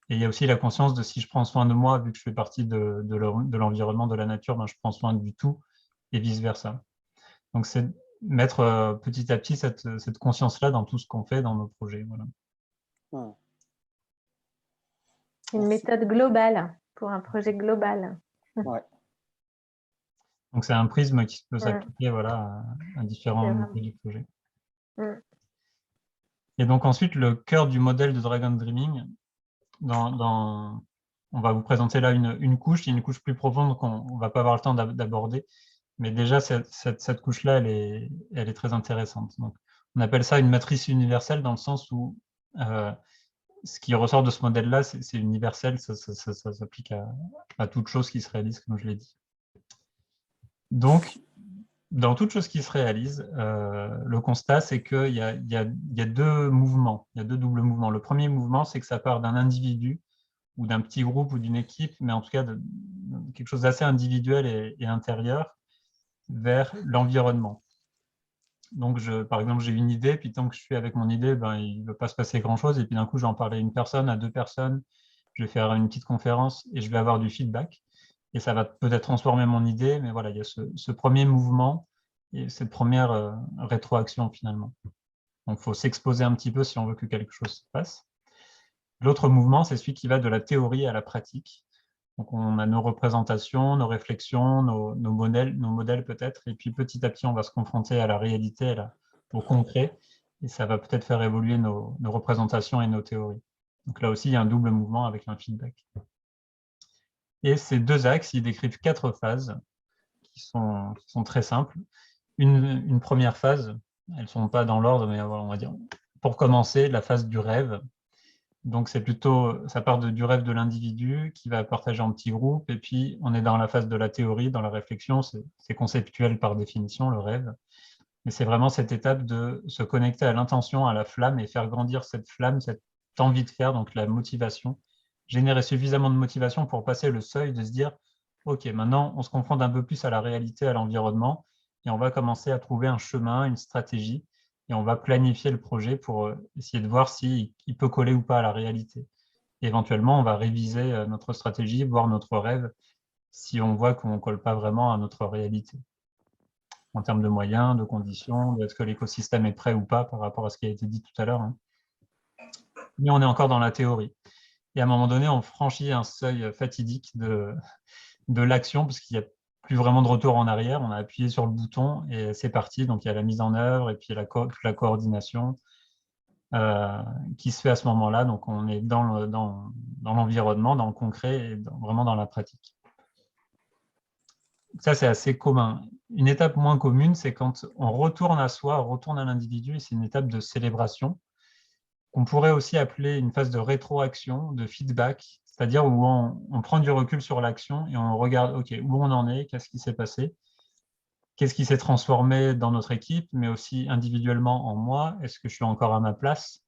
Et il y a aussi la conscience de si je prends soin de moi, vu que je fais partie de l'environnement, de la nature, je prends soin du tout et vice-versa. Donc c'est mettre petit à petit cette conscience-là dans tout ce qu'on fait dans nos projets. Voilà. Une méthode globale pour un projet global. Ouais. Donc c'est un prisme qui peut s'appliquer à différents niveaux du projet. Et donc ensuite, le cœur du modèle de Dragon Dreaming, on va vous présenter là une couche, il y a une couche plus profonde qu'on ne va pas avoir le temps d'aborder, mais déjà cette couche-là, elle est très intéressante. Donc, on appelle ça une matrice universelle dans le sens où ce qui ressort de ce modèle-là, c'est universel, ça s'applique à toute chose qui se réalise, comme je l'ai dit. Donc, dans toute chose qui se réalise, le constat, c'est qu'il y a 2 mouvements, il y a 2 doubles mouvements. Le premier mouvement, c'est que ça part d'un individu ou d'un petit groupe ou d'une équipe, mais en tout cas de quelque chose d'assez individuel et intérieur vers l'environnement. Donc, par exemple, j'ai une idée, puis tant que je suis avec mon idée, il ne va pas se passer grand-chose, et puis d'un coup, je vais en parler à une personne, à 2 personnes, je vais faire une petite conférence et je vais avoir du feedback, et ça va peut-être transformer mon idée, mais voilà, il y a ce premier mouvement et cette première rétroaction finalement. Donc, il faut s'exposer un petit peu si on veut que quelque chose se passe. L'autre mouvement, c'est celui qui va de la théorie à la pratique. Donc, on a nos représentations, nos réflexions, nos modèles peut-être, et puis petit à petit, on va se confronter à la réalité, au concret, et ça va peut-être faire évoluer nos représentations et nos théories. Donc là aussi, il y a un double mouvement avec un feedback. Et ces 2 axes, ils décrivent 4 phases qui sont très simples. Une première phase, elles ne sont pas dans l'ordre, mais on va dire, pour commencer, la phase du rêve. Donc, ça part du rêve de l'individu qui va partager en petits groupes, et puis on est dans la phase de la théorie, dans la réflexion, c'est conceptuel par définition, le rêve. Mais c'est vraiment cette étape de se connecter à l'intention, à la flamme, et faire grandir cette flamme, cette envie de faire, donc la motivation, générer suffisamment de motivation pour passer le seuil de se dire « Ok, maintenant, on se confronte un peu plus à la réalité, à l'environnement, et on va commencer à trouver un chemin, une stratégie, et on va planifier le projet pour essayer de voir s'il peut coller ou pas à la réalité. Et éventuellement, on va réviser notre stratégie, voir notre rêve, si on voit qu'on ne colle pas vraiment à notre réalité. En termes de moyens, de conditions, est-ce que l'écosystème est prêt ou pas par rapport à ce qui a été dit tout à l'heure. Mais on est encore dans la théorie. Et à un moment donné, on franchit un seuil fatidique de l'action, parce qu'il n'y a plus vraiment de retour en arrière, on a appuyé sur le bouton et c'est parti. Donc il y a la mise en œuvre et puis la coordination. qui se fait à ce moment-là. Donc, on est dans l'environnement, dans le concret et vraiment dans la pratique. Ça, c'est assez commun. Une étape moins commune, c'est quand on retourne à soi, on retourne à l'individu, et c'est une étape de célébration, qu'on pourrait aussi appeler une phase de rétroaction, de feedback, c'est-à-dire où on prend du recul sur l'action et on regarde, OK, où on en est, qu'est-ce qui s'est passé, qu'est-ce qui s'est transformé dans notre équipe, mais aussi individuellement en moi, est-ce que je suis encore à ma place?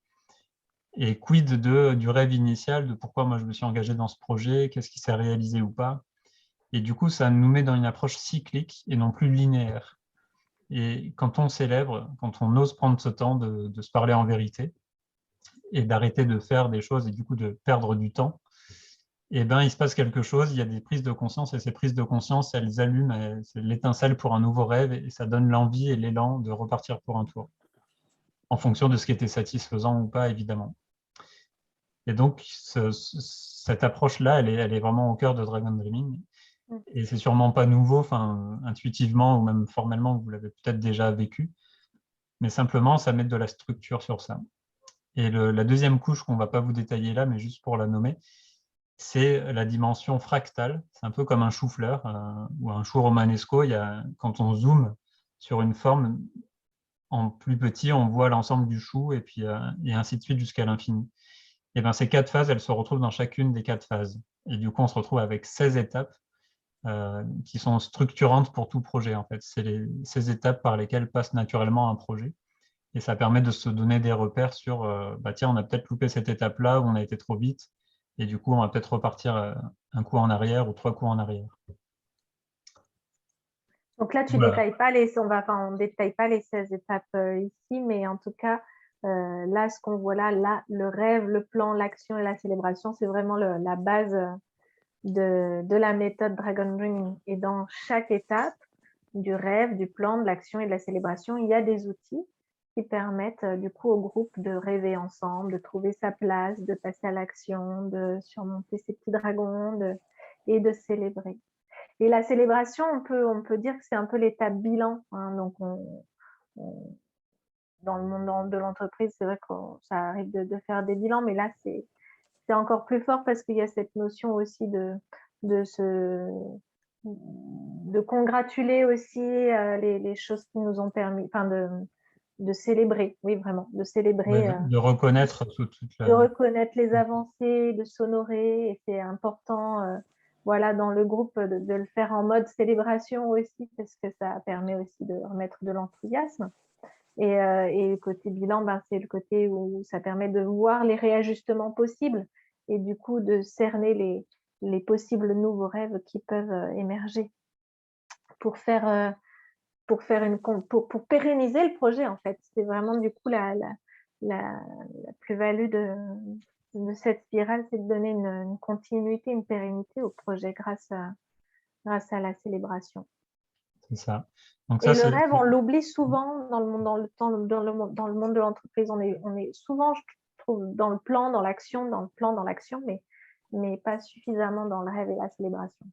Et quid du rêve initial, de pourquoi moi je me suis engagé dans ce projet, qu'est-ce qui s'est réalisé ou pas? Et du coup, ça nous met dans une approche cyclique et non plus linéaire. Et quand on célèbre, quand on ose prendre ce temps de se parler en vérité et d'arrêter de faire des choses et du coup de perdre du temps, eh ben, il se passe quelque chose, il y a des prises de conscience et ces prises de conscience, elles allument l'étincelle pour un nouveau rêve et ça donne l'envie et l'élan de repartir pour un tour, en fonction de ce qui était satisfaisant ou pas, évidemment. Et donc, cette approche-là, elle est vraiment au cœur de Dragon Dreaming. Et c'est sûrement pas nouveau, enfin, intuitivement ou même formellement, vous l'avez peut-être déjà vécu, mais simplement, ça met de la structure sur ça. Et la deuxième couche qu'on ne va pas vous détailler là, mais juste pour la nommer, c'est la dimension fractale. C'est un peu comme un chou-fleur ou un chou romanesco. Quand on zoome sur une forme, en plus petit, on voit l'ensemble du chou et puis et ainsi de suite jusqu'à l'infini. Et bien, ces 4 phases, elles se retrouvent dans chacune des 4 phases. Et du coup, on se retrouve avec 16 étapes qui sont structurantes pour tout projet. En fait, c'est ces étapes par lesquelles passe naturellement un projet. Et ça permet de se donner des repères sur, tiens, on a peut-être loupé cette étape-là où on a été trop vite. Et du coup, on va peut-être repartir un coup en arrière ou 3 coups en arrière. Donc là, tu Voilà. détailles pas on ne détaille pas les 16 étapes ici, mais en tout cas, là, ce qu'on voit là, le rêve, le plan, l'action et la célébration, c'est vraiment la base de la méthode Dragon Dreaming. Et dans chaque étape du rêve, du plan, de l'action et de la célébration, il y a des outils qui permettent du coup au groupe de rêver ensemble, de trouver sa place, de passer à l'action, de surmonter ses petits dragons et de célébrer. Et la célébration, on peut dire que c'est un peu l'étape bilan. Hein, donc, dans le monde de l'entreprise, c'est vrai que ça arrive de faire des bilans, mais là, c'est encore plus fort parce qu'il y a cette notion aussi de congratuler aussi les choses qui nous ont permis, enfin de célébrer, oui vraiment, de célébrer, de reconnaître de reconnaître les avancées, de s'honorer, et c'est important, voilà, dans le groupe de le faire en mode célébration aussi parce que ça permet aussi de remettre de l'enthousiasme. Et côté bilan, c'est le côté où ça permet de voir les réajustements possibles et du coup de cerner les possibles nouveaux rêves qui peuvent émerger pour pérenniser le projet en fait. C'est vraiment du coup la plus-value de cette spirale, c'est de donner une continuité, une pérennité au projet grâce à la célébration. C'est ça. Donc et le rêve, on l'oublie souvent dans le monde de l'entreprise. On est souvent, je trouve, dans le plan, dans l'action, mais pas suffisamment dans le rêve et la célébration.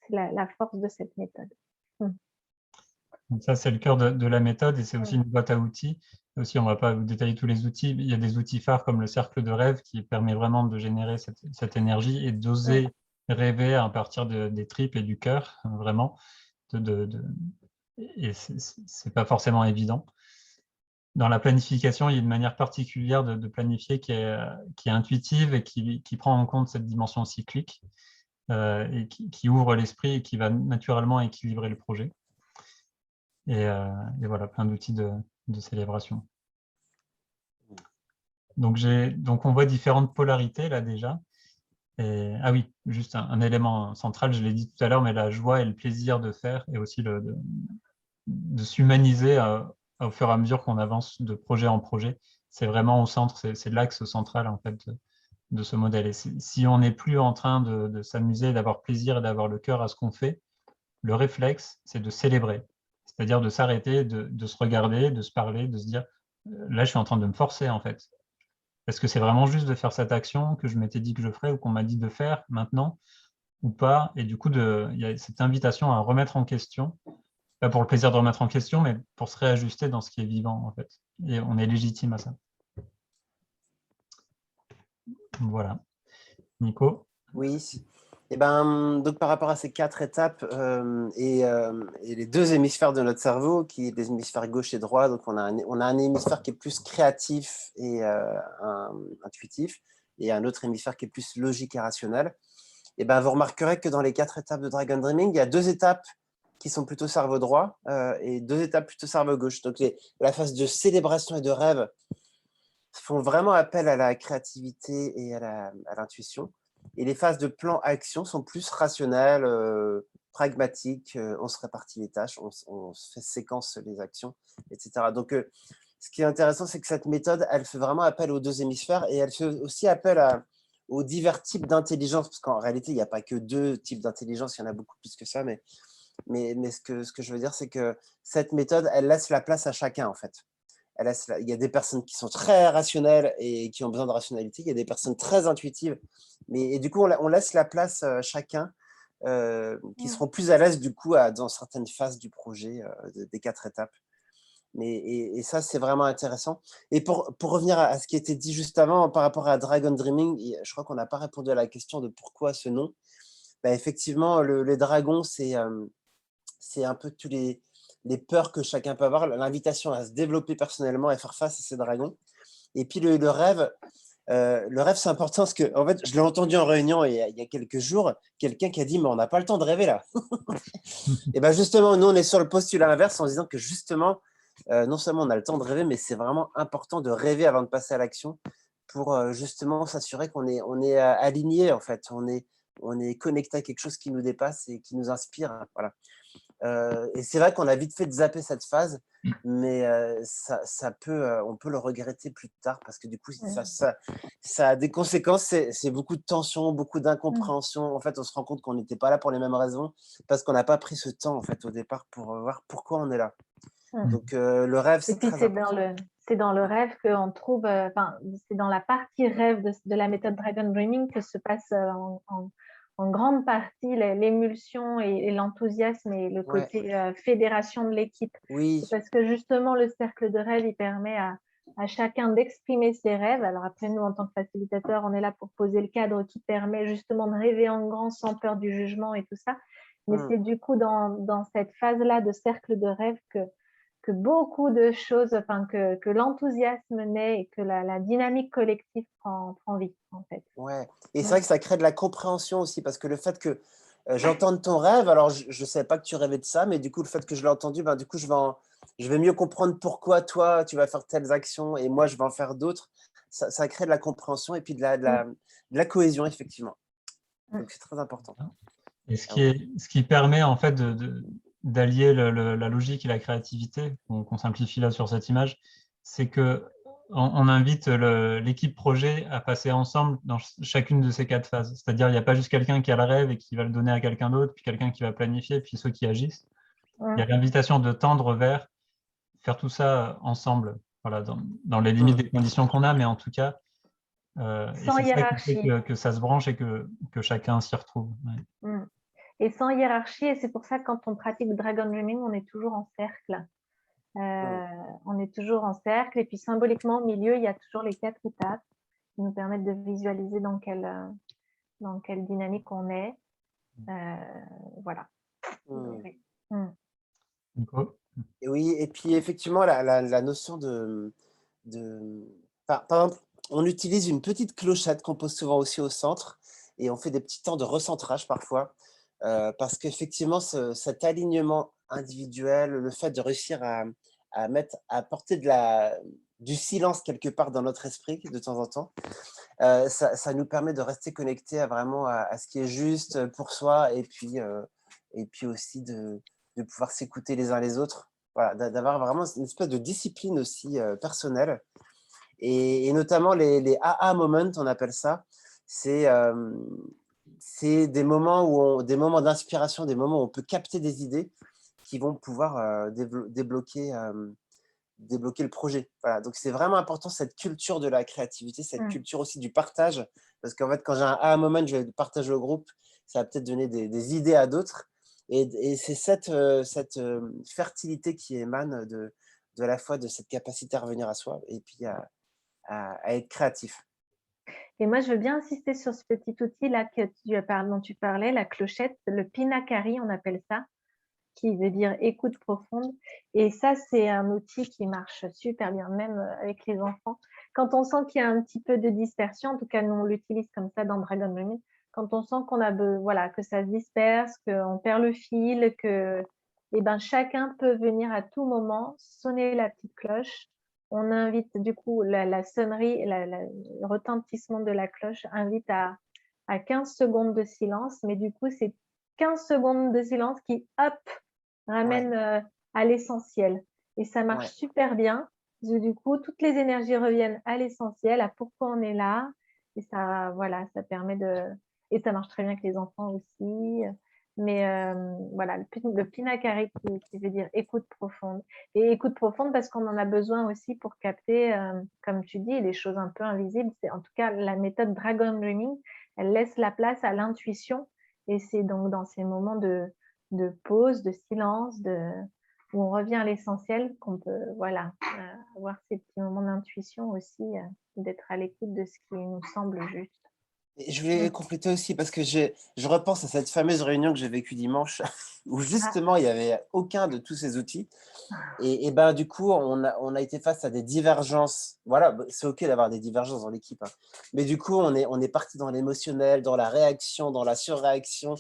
C'est la force de cette méthode. Donc ça, c'est le cœur de la méthode et c'est aussi une boîte à outils. Aussi, on ne va pas vous détailler tous les outils. Il y a des outils phares comme le cercle de rêve qui permet vraiment de générer cette énergie et d'oser rêver à partir des tripes et du cœur, vraiment. Et ce n'est pas forcément évident. Dans la planification, il y a une manière particulière de planifier qui est intuitive et qui prend en compte cette dimension cyclique et qui ouvre l'esprit et qui va naturellement équilibrer le projet. Et voilà, plein d'outils de célébration. Donc on voit différentes polarités là déjà. Ah oui, juste un élément central, je l'ai dit tout à l'heure, mais la joie et le plaisir de faire et aussi de s'humaniser au fur et à mesure qu'on avance de projet en projet. C'est vraiment au centre, c'est l'axe central en fait de ce modèle. Et si on n'est plus en train de s'amuser, d'avoir plaisir et d'avoir le cœur à ce qu'on fait, le réflexe, c'est de célébrer. C'est-à-dire de s'arrêter, de se regarder, de se parler, de se dire là, je suis en train de me forcer en fait. Est-ce que c'est vraiment juste de faire cette action que je m'étais dit que je ferais ou qu'on m'a dit de faire maintenant ou pas? Et du coup, il y a cette invitation à remettre en question, pas pour le plaisir de remettre en question, mais pour se réajuster dans ce qui est vivant en fait. Et on est légitime à ça. Voilà. Nico? Oui. Et donc par rapport à ces 4 étapes et les 2 hémisphères de notre cerveau, qui est les hémisphères gauche et droit, donc on a un hémisphère qui est plus créatif et intuitif, et un autre hémisphère qui est plus logique et rationnel. Et vous remarquerez que dans les 4 étapes de Dragon Dreaming, il y a 2 étapes qui sont plutôt cerveau droit et 2 étapes plutôt cerveau gauche. Donc la phase de célébration et de rêve font vraiment appel à la créativité et à l'intuition. Et les phases de plan action sont plus rationnelles, pragmatiques, on se répartit les tâches, on fait séquence les actions, etc. Donc, ce qui est intéressant, c'est que cette méthode, elle fait vraiment appel aux 2 hémisphères et elle fait aussi appel aux divers types d'intelligence, parce qu'en réalité, il n'y a pas que 2 types d'intelligence, il y en a beaucoup plus que ça, mais ce que je veux dire, c'est que cette méthode, elle laisse la place à chacun, en fait. Il y a des personnes qui sont très rationnelles et qui ont besoin de rationalité. Il y a des personnes très intuitives. Et du coup, on laisse la place à chacun qui seront plus à l'aise du coup dans certaines phases du projet des 4 étapes. Et ça, c'est vraiment intéressant. Et pour revenir à ce qui était dit juste avant par rapport à Dragon Dreaming, je crois qu'on n'a pas répondu à la question de pourquoi ce nom. Effectivement, les dragons, c'est un peu tous les peurs que chacun peut avoir, l'invitation à se développer personnellement et faire face à ces dragons. Et puis le rêve, c'est important parce que, en fait, je l'ai entendu en réunion il y a quelques jours, quelqu'un qui a dit « mais on n'a pas le temps de rêver là ». Et justement, nous, on est sur le postulat inverse en disant que justement, non seulement on a le temps de rêver, mais c'est vraiment important de rêver avant de passer à l'action pour justement s'assurer qu'on est aligné, en fait, on est connecté à quelque chose qui nous dépasse et qui nous inspire. Voilà. Et c'est vrai qu'on a vite fait de zapper cette phase, mais on peut le regretter plus tard parce que du coup, ça a des conséquences. C'est beaucoup de tension, beaucoup d'incompréhension. En fait, on se rend compte qu'on n'était pas là pour les mêmes raisons parce qu'on n'a pas pris ce temps en fait au départ pour voir pourquoi on est là. Donc, le rêve, c'est très important. C'est dans le rêve qu'on trouve, c'est dans la partie rêve de la méthode Dragon Dreaming que se passe en grande partie l'émulsion et l'enthousiasme et le côté fédération de l'équipe. Oui. C'est parce que justement, le cercle de rêve, il permet à chacun d'exprimer ses rêves. Alors après, nous, en tant que facilitateurs, on est là pour poser le cadre qui permet justement de rêver en grand sans peur du jugement et tout ça. Mais c'est du coup dans cette phase-là de cercle de rêve que beaucoup de choses, que l'enthousiasme naît et que la dynamique collective prend vie, en fait. Ouais, et c'est vrai que ça crée de la compréhension aussi, parce que le fait que j'entende ton rêve, alors je ne savais pas que tu rêvais de ça, mais du coup, le fait que je l'ai entendu, du coup, je vais mieux comprendre pourquoi toi, tu vas faire telles actions et moi, je vais en faire d'autres. Ça crée de la compréhension et puis de la cohésion, effectivement. Donc, c'est très important. Et ce qui permet en fait d'allier la logique et la créativité, qu'on simplifie là sur cette image, c'est qu'on invite l'équipe projet à passer ensemble dans chacune de ces 4 phases. C'est-à-dire, il n'y a pas juste quelqu'un qui a le rêve et qui va le donner à quelqu'un d'autre, puis quelqu'un qui va planifier, puis ceux qui agissent. Il y a l'invitation de tendre vers faire tout ça ensemble, voilà, dans les limites des conditions qu'on a, mais en tout cas, sans hiérarchie. Que ça se branche et que chacun s'y retrouve. Ouais. Et sans hiérarchie, et c'est pour ça que quand on pratique Dragon Dreaming, on est toujours en cercle. On est toujours en cercle, et puis symboliquement, au milieu, il y a toujours les 4 étapes qui nous permettent de visualiser dans quelle dynamique on est. Voilà. Et oui, et puis effectivement, la notion par exemple, on utilise une petite clochette qu'on pose souvent aussi au centre, et on fait des petits temps de recentrage parfois, parce qu'effectivement, cet alignement individuel, le fait de réussir à porter du silence quelque part dans notre esprit de temps en temps, ça nous permet de rester connectés à ce qui est juste pour soi, et puis aussi de pouvoir s'écouter les uns les autres, voilà, d'avoir vraiment une espèce de discipline aussi personnelle, et notamment les AA moments, on appelle ça, c'est des moments d'inspiration, des moments où on peut capter des idées qui vont pouvoir débloquer le projet. Voilà. Donc, c'est vraiment important, cette culture de la créativité, cette culture aussi du partage, parce qu'en fait, quand j'ai un aha moment, je vais partager au groupe, ça va peut-être donner des idées à d'autres, et c'est cette fertilité qui émane de la fois de cette capacité à revenir à soi et puis à être créatif. Et moi, je veux bien insister sur ce petit outil-là dont tu parlais, la clochette, le pinakari, on appelle ça, qui veut dire écoute profonde. Et ça, c'est un outil qui marche super bien, même avec les enfants. Quand on sent qu'il y a un petit peu de dispersion, en tout cas, nous, on l'utilise comme ça dans Dragon Running, quand on sent voilà, que ça se disperse, qu'on perd le fil, que chacun peut venir à tout moment sonner la petite cloche. On invite du coup la sonnerie, le retentissement de la cloche invite à 15 secondes de silence, mais du coup, c'est 15 secondes de silence qui, hop, ramène à l'essentiel. Et ça marche super bien. Du coup, toutes les énergies reviennent à l'essentiel, à pourquoi on est là. Et ça, voilà, ça permet de... Et ça marche très bien avec les enfants aussi. Mais voilà, le pinakari qui veut dire écoute profonde. Et écoute profonde parce qu'on en a besoin aussi pour capter, comme tu dis, les choses un peu invisibles. C'est en tout cas la méthode Dragon Dreaming, elle laisse la place à l'intuition. Et c'est donc dans ces moments de pause, de silence, où on revient à l'essentiel qu'on peut avoir ces petits moments d'intuition aussi, d'être à l'écoute de ce qui nous semble juste. Et je voulais compléter aussi parce que je repense à cette fameuse réunion que j'ai vécue dimanche où justement il n'y avait aucun de tous ces outils. Et du coup, on a été face à des divergences. Voilà, c'est OK d'avoir des divergences dans l'équipe. Hein. Mais du coup, on est parti dans l'émotionnel, dans la réaction, dans la surréaction.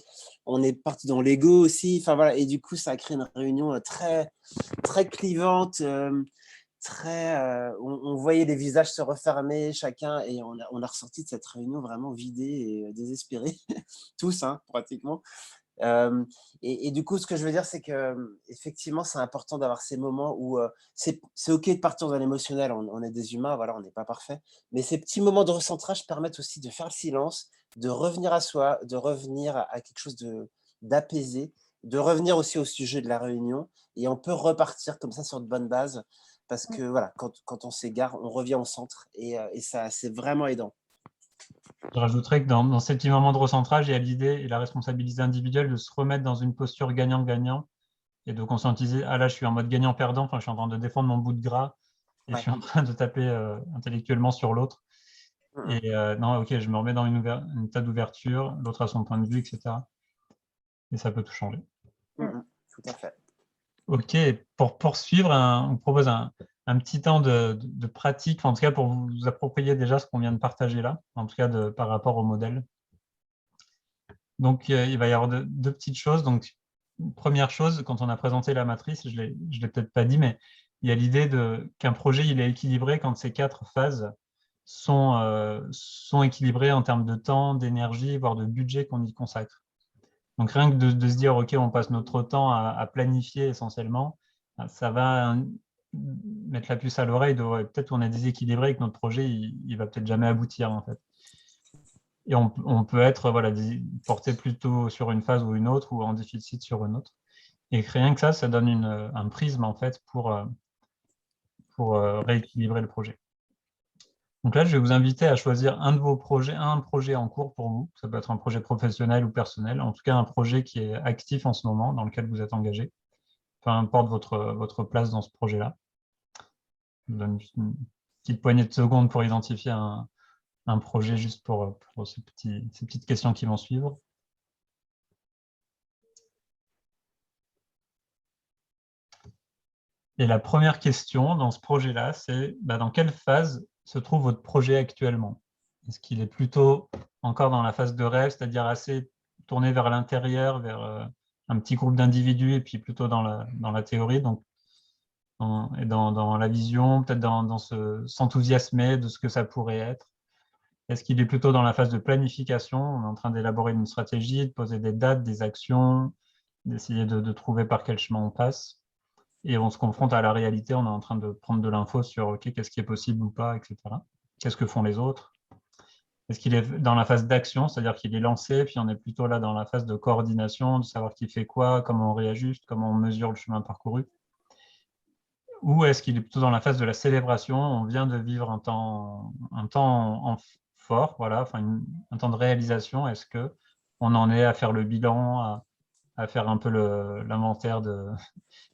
On est parti dans l'ego aussi. Enfin, voilà. Et du coup, ça a créé une réunion très, très clivante. On voyait les visages se refermer chacun et on a ressorti de cette réunion vraiment vidée et désespérés, tous hein, pratiquement. Et du coup, ce que je veux dire, c'est que effectivement, c'est important d'avoir ces moments où c'est OK de partir dans l'émotionnel, on est des humains, voilà, on n'est pas parfait, mais ces petits moments de recentrage permettent aussi de faire le silence, de revenir à soi, de revenir à quelque chose d'apaisé, de revenir aussi au sujet de la réunion, et on peut repartir comme ça sur de bonnes bases, parce que voilà, quand on s'égare, on revient au centre, et ça, c'est vraiment aidant. Je rajouterais que dans ces petits moments de recentrage, il y a l'idée et la responsabilité individuelle de se remettre dans une posture gagnant-gagnant et de conscientiser, ah là, je suis en mode gagnant-perdant, enfin, je suis en train de défendre mon bout de gras et je suis en train de taper intellectuellement sur l'autre. Et non, OK, je me remets dans une état d'ouverture, l'autre a son point de vue, etc. Et ça peut tout changer. Tout à fait. OK, pour poursuivre, on propose un petit temps de pratique, en tout cas pour vous approprier déjà ce qu'on vient de partager là, en tout cas par rapport au modèle. Donc, il va y avoir deux petites choses. Donc, première chose, quand on a présenté la matrice, je ne l'ai peut-être pas dit, mais il y a l'idée qu'un projet il est équilibré quand ces 4 phases sont équilibrées en termes de temps, d'énergie, voire de budget qu'on y consacre. Donc, rien que de se dire, OK, on passe notre temps à planifier essentiellement, ça va mettre la puce à l'oreille de peut-être qu'on est déséquilibré et que notre projet, il va peut-être jamais aboutir, en fait. Et on peut être porté plutôt sur une phase ou une autre, ou en déficit sur une autre. Et rien que ça donne un prisme, en fait, pour rééquilibrer le projet. Donc là, je vais vous inviter à choisir un projet en cours pour vous. Ça peut être un projet professionnel ou personnel, en tout cas un projet qui est actif en ce moment, dans lequel vous êtes engagé. Peu importe votre place dans ce projet-là. Je vous donne juste une petite poignée de secondes pour identifier un projet juste pour ces petites questions qui vont suivre. Et la première question dans ce projet-là, c'est dans quelle phase se trouve votre projet actuellement? Est-ce qu'il est plutôt encore dans la phase de rêve, c'est-à-dire assez tourné vers l'intérieur, vers un petit groupe d'individus, et puis plutôt dans la théorie, donc dans la vision, peut-être dans s'enthousiasmer de ce que ça pourrait être? Est-ce qu'il est plutôt dans la phase de planification? On est en train d'élaborer une stratégie, de poser des dates, des actions, d'essayer de trouver par quel chemin on passe. Et on se confronte à la réalité, on est en train de prendre de l'info sur OK, qu'est-ce qui est possible ou pas, etc. Qu'est-ce que font les autres? Est-ce qu'il est dans la phase d'action, c'est-à-dire qu'il est lancé, puis on est plutôt là dans la phase de coordination, de savoir qui fait quoi, comment on réajuste, comment on mesure le chemin parcouru? Ou est-ce qu'il est plutôt dans la phase de la célébration? On vient de vivre un temps fort, voilà, enfin un temps de réalisation. Est-ce qu'on en est à faire le bilan, à faire un peu l'inventaire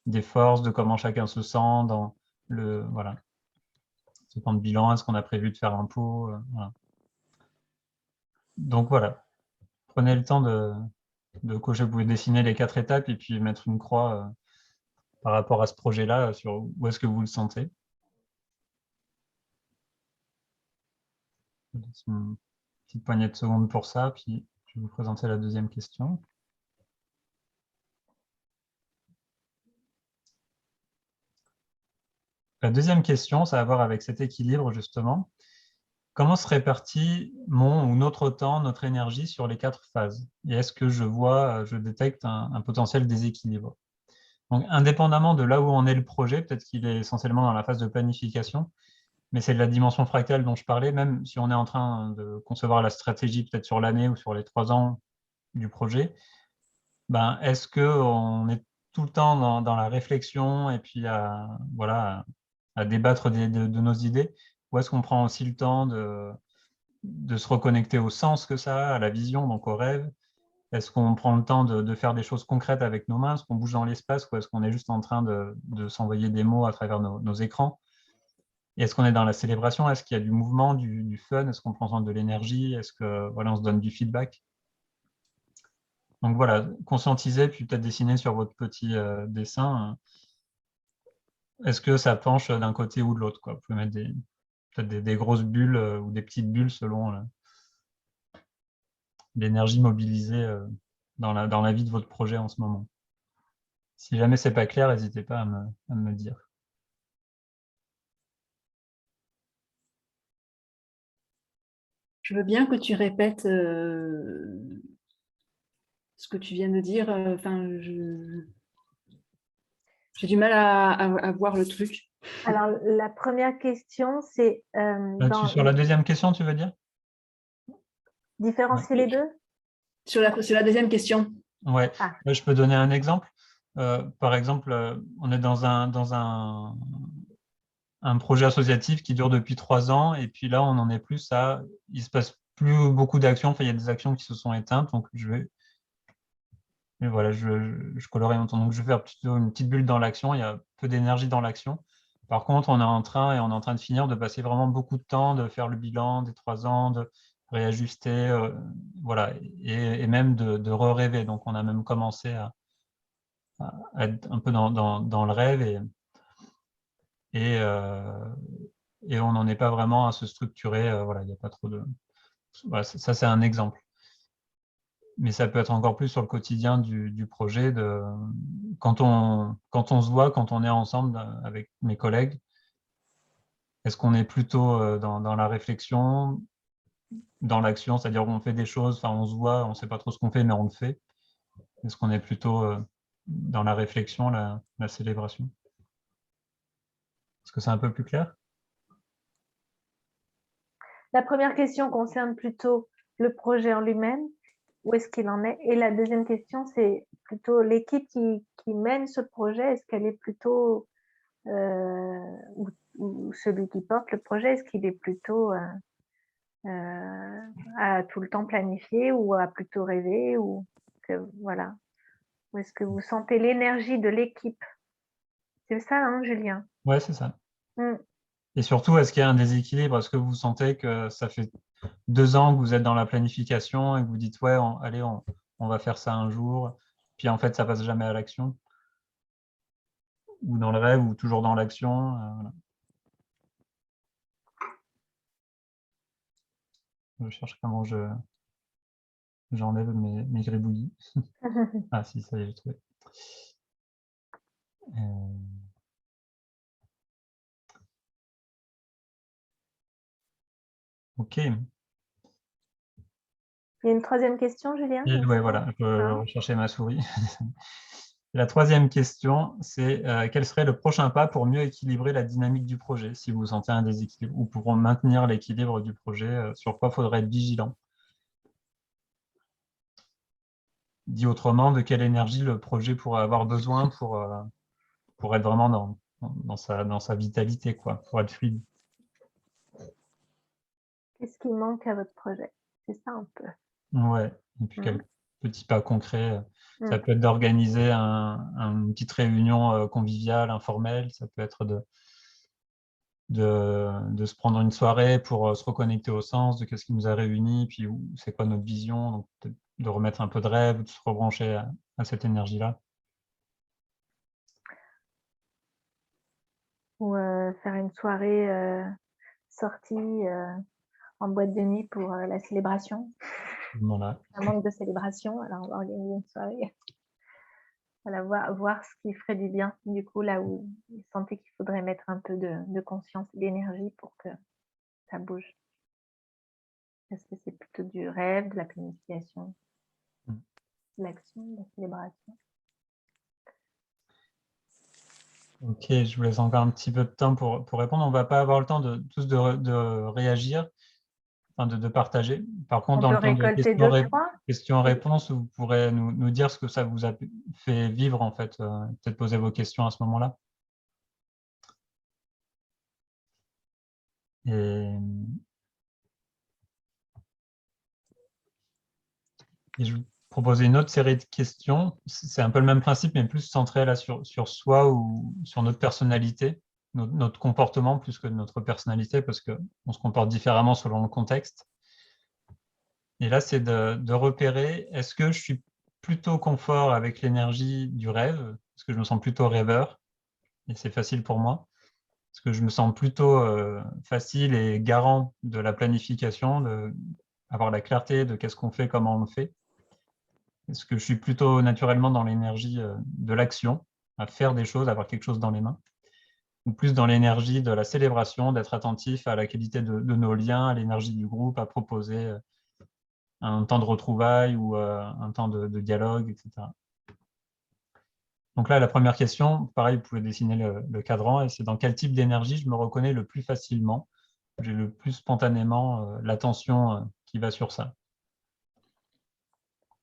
des forces, de comment chacun se sent dans ce temps de bilan? Est-ce qu'on a prévu de faire un pot? Voilà. Donc voilà, prenez le temps de cocher. Vous pouvez dessiner les 4 étapes et puis mettre une croix par rapport à ce projet-là, sur où est-ce que vous le sentez. Je vous laisse une petite poignée de secondes pour ça, puis je vais vous présenter la deuxième question. La deuxième question, ça a à voir avec cet équilibre, justement. Comment se répartit mon ou notre temps, notre énergie sur les 4 phases? Et est-ce que je détecte un potentiel déséquilibre? Donc, indépendamment de là où en est le projet, peut-être qu'il est essentiellement dans la phase de planification, mais c'est de la dimension fractale dont je parlais, même si on est en train de concevoir la stratégie peut-être sur l'année ou sur les 3 ans du projet, ben, est-ce qu'on est tout le temps dans la réflexion et puis à débattre de nos idées, ou est-ce qu'on prend aussi le temps de se reconnecter au sens que ça a, à la vision, donc au rêve? Est-ce qu'on prend le temps de faire des choses concrètes avec nos mains? Est-ce qu'on bouge dans l'espace ou est-ce qu'on est juste en train de s'envoyer des mots à travers nos écrans? Et est-ce qu'on est dans la célébration? Est-ce qu'il y a du mouvement, du fun? Est-ce qu'on prend soin de l'énergie? Est-ce que on se donne du feedback? Donc voilà, conscientiser, puis peut-être dessiner sur votre petit dessin. Est-ce que ça penche d'un côté ou de l'autre, quoi? Vous pouvez mettre peut-être des grosses bulles ou des petites bulles selon l'énergie mobilisée dans la vie de votre projet en ce moment. Si jamais c'est pas clair, n'hésitez pas à me le dire. Je veux bien que tu répètes ce que tu viens de dire. Enfin, j'ai du mal à voir le truc. Alors, la première question, c'est… Sur la deuxième question, tu veux dire? Différencier les deux? Sur la deuxième question. Ouais, je peux donner un exemple. Par exemple, on est dans un projet associatif qui dure depuis 3 ans, et puis là, on en est plus à… Il se passe plus beaucoup d'actions, enfin, il y a des actions qui se sont éteintes, donc et voilà, je colorie mon temps. Donc, je vais faire plutôt une petite bulle dans l'action, il y a peu d'énergie dans l'action. Par contre, on est en train de finir, de passer vraiment beaucoup de temps, de faire le bilan des 3 ans, de réajuster, voilà, et même de re-rêver. Donc, on a même commencé à être un peu dans le rêve et on n'en est pas vraiment à se structurer. Voilà, il n'y a pas trop de… Voilà, ça, c'est un exemple. Mais ça peut être encore plus sur le quotidien du projet. Quand on se voit, quand on est ensemble avec mes collègues, est-ce qu'on est plutôt dans la réflexion, dans l'action, c'est-à-dire qu'on fait des choses, enfin on se voit, on ne sait pas trop ce qu'on fait, mais on le fait. Est-ce qu'on est plutôt dans la réflexion, la célébration? Est-ce que c'est un peu plus clair? La première question concerne plutôt le projet en lui-même, où est-ce qu'il en est? Et la deuxième question, c'est plutôt l'équipe qui mène ce projet, est-ce qu'elle est plutôt, ou celui qui porte le projet, est-ce qu'il est plutôt à tout le temps planifier ou à plutôt rêver, ou voilà. Ou est-ce que vous sentez l'énergie de l'équipe? C'est ça, hein, Julien? Ouais, c'est ça. Et surtout, est-ce qu'il y a un déséquilibre? Est-ce que vous sentez que ça fait 2 ans que vous êtes dans la planification et que vous dites ouais, allez, on va faire ça un jour, puis en fait, ça passe jamais à l'action? Ou dans le rêve, ou toujours dans l'action? Voilà. Je cherche comment j'enlève mes gribouillis. Ah si, ça y est, j'ai trouvé. Ok. Il y a une troisième question, Julien? Oui, voilà, je recherchais ma souris. La troisième question, c'est quel serait le prochain pas pour mieux équilibrer la dynamique du projet, si vous sentez un déséquilibre, ou pour maintenir l'équilibre du projet, sur quoi faudrait être vigilant? Dit autrement, de quelle énergie le projet pourrait avoir besoin pour être vraiment dans sa vitalité, quoi, pour être fluide. Qu'est-ce qui manque à votre projet? C'est ça un peu. Ouais, et puis quelques petits pas concrets. Ça peut être d'organiser une petite réunion conviviale, informelle. Ça peut être de se prendre une soirée pour se reconnecter au sens de qu'est-ce qui nous a réunis, puis c'est quoi notre vision, donc de remettre un peu de rêve, de se rebrancher à cette énergie-là. Ou faire une soirée sortie en boîte de nuit pour la célébration. Voilà. Un manque de célébration, alors on va organiser une soirée. Voilà, voir ce qui ferait du bien, du coup, là où vous sentez qu'il faudrait mettre un peu de conscience et d'énergie pour que ça bouge. Est-ce que c'est plutôt du rêve, de la planification, de l'action, de la célébration? Ok, je vous laisse encore un petit peu de temps pour répondre. On ne va pas avoir le temps tous de réagir, enfin de partager. Par contre, On dans peut le temps de récolter 2-3. questions-réponses, vous pourrez nous dire ce que ça vous a fait vivre, en fait. Peut-être poser vos questions à ce moment-là. Et je vous proposer une autre série de questions. C'est un peu le même principe, mais plus centré là sur soi ou sur notre personnalité, notre comportement plus que notre personnalité, parce qu'on se comporte différemment selon le contexte. Et là, c'est de repérer, est-ce que je suis plutôt confort avec l'énergie du rêve, est-ce que je me sens plutôt rêveur, et c'est facile pour moi, est-ce que je me sens plutôt facile et garant de la planification, avoir la clarté de qu'est-ce qu'on fait, comment on le fait. Est-ce que je suis plutôt naturellement dans l'énergie de l'action, à faire des choses, avoir quelque chose dans les mains, ou plus dans l'énergie de la célébration, d'être attentif à la qualité de nos liens, à l'énergie du groupe, à proposer un temps de retrouvailles ou un temps de dialogue, etc. Donc là, la première question, pareil, vous pouvez dessiner le cadran, et c'est dans quel type d'énergie je me reconnais le plus facilement, j'ai le plus spontanément l'attention qui va sur ça.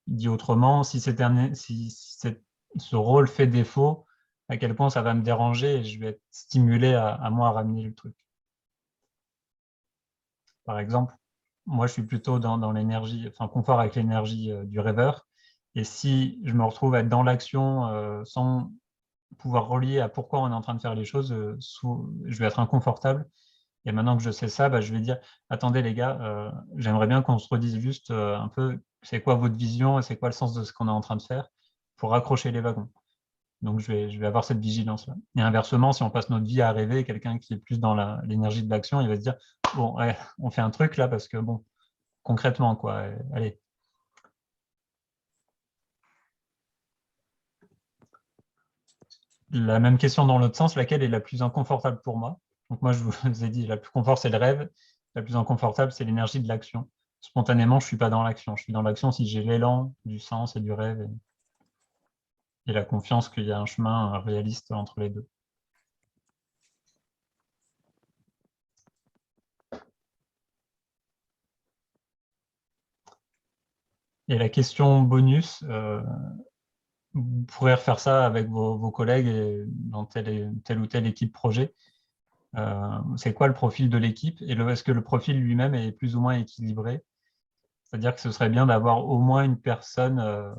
Dit autrement, si ce rôle fait défaut, à quel point ça va me déranger et je vais être stimulé à moi à ramener le truc. Par exemple, moi je suis plutôt dans l'énergie, enfin confort avec l'énergie du rêveur, et si je me retrouve à être dans l'action sans pouvoir relier à pourquoi on est en train de faire les choses, je vais être inconfortable. Et maintenant que je sais ça, je vais dire, attendez les gars, j'aimerais bien qu'on se redise juste un peu, c'est quoi votre vision et c'est quoi le sens de ce qu'on est en train de faire pour accrocher les wagons. Donc je vais avoir cette vigilance-là. Et inversement, si on passe notre vie à rêver, quelqu'un qui est plus dans l'énergie de l'action, il va se dire, bon, ouais, on fait un truc là parce que, bon, concrètement, quoi, allez. La même question dans l'autre sens, laquelle est la plus inconfortable pour moi? Donc moi, je vous ai dit, la plus confort, c'est le rêve. La plus inconfortable, c'est l'énergie de l'action. Spontanément, je ne suis pas dans l'action. Je suis dans l'action si j'ai l'élan du sens et du rêve et la confiance qu'il y a un chemin réaliste entre les deux. Et la question bonus, vous pourrez refaire ça avec vos collègues et dans telle ou telle équipe projet. C'est quoi le profil de l'équipe et est-ce que le profil lui-même est plus ou moins équilibré? C'est-à-dire que ce serait bien d'avoir au moins une personne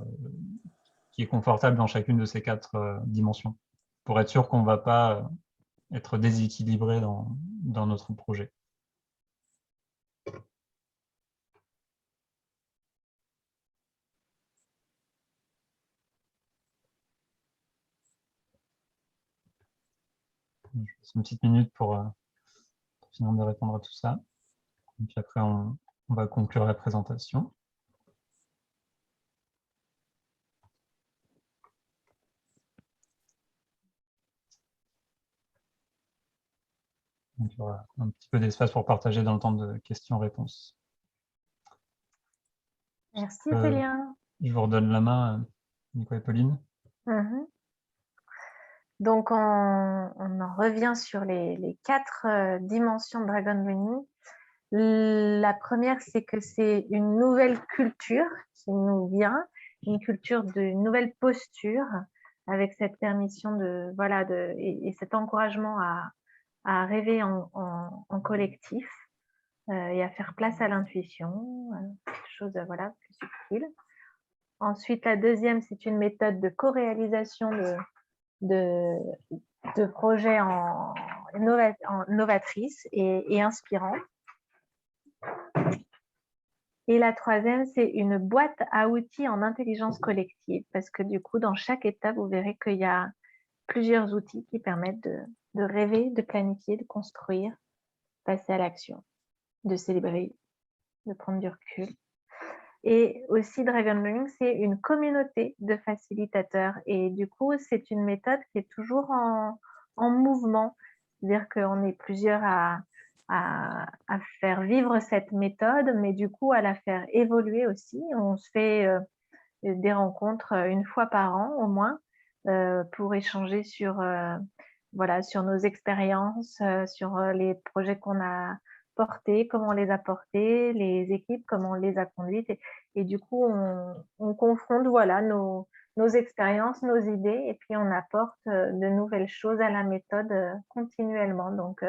qui est confortable dans chacune de ces 4 dimensions, pour être sûr qu'on ne va pas être déséquilibré dans notre projet. Je laisse une petite minute pour finir de répondre à tout ça. Et puis après, on va conclure la présentation. Donc, il y aura un petit peu d'espace pour partager dans le temps de questions-réponses. Merci, Julien. Je vous redonne la main, Nico et Pauline. Donc, on en revient sur les 4 dimensions de Dragon Running. La première, c'est que c'est une nouvelle culture qui nous vient, une culture d'une nouvelle posture, avec cette permission et cet encouragement à rêver en collectif et à faire place à l'intuition, quelque chose plus subtil. Ensuite, la deuxième, c'est une méthode de co-réalisation de projets novatrice et inspirante. Et la troisième, c'est une boîte à outils en intelligence collective, parce que du coup, dans chaque étape, vous verrez qu'il y a plusieurs outils qui permettent de rêver, de planifier, de construire, passer à l'action, de célébrer, de prendre du recul. Et aussi, Dragon Learning, c'est une communauté de facilitateurs. Et du coup, c'est une méthode qui est toujours en mouvement. C'est-à-dire qu'on est plusieurs à faire vivre cette méthode, mais du coup, à la faire évoluer aussi. On se fait des rencontres une fois par an au moins pour échanger sur nos expériences, sur les projets qu'on a portés, comment on les a portés, les équipes, comment on les a conduites. Et du coup, on confronte nos expériences, nos idées, et puis on apporte de nouvelles choses à la méthode continuellement. Donc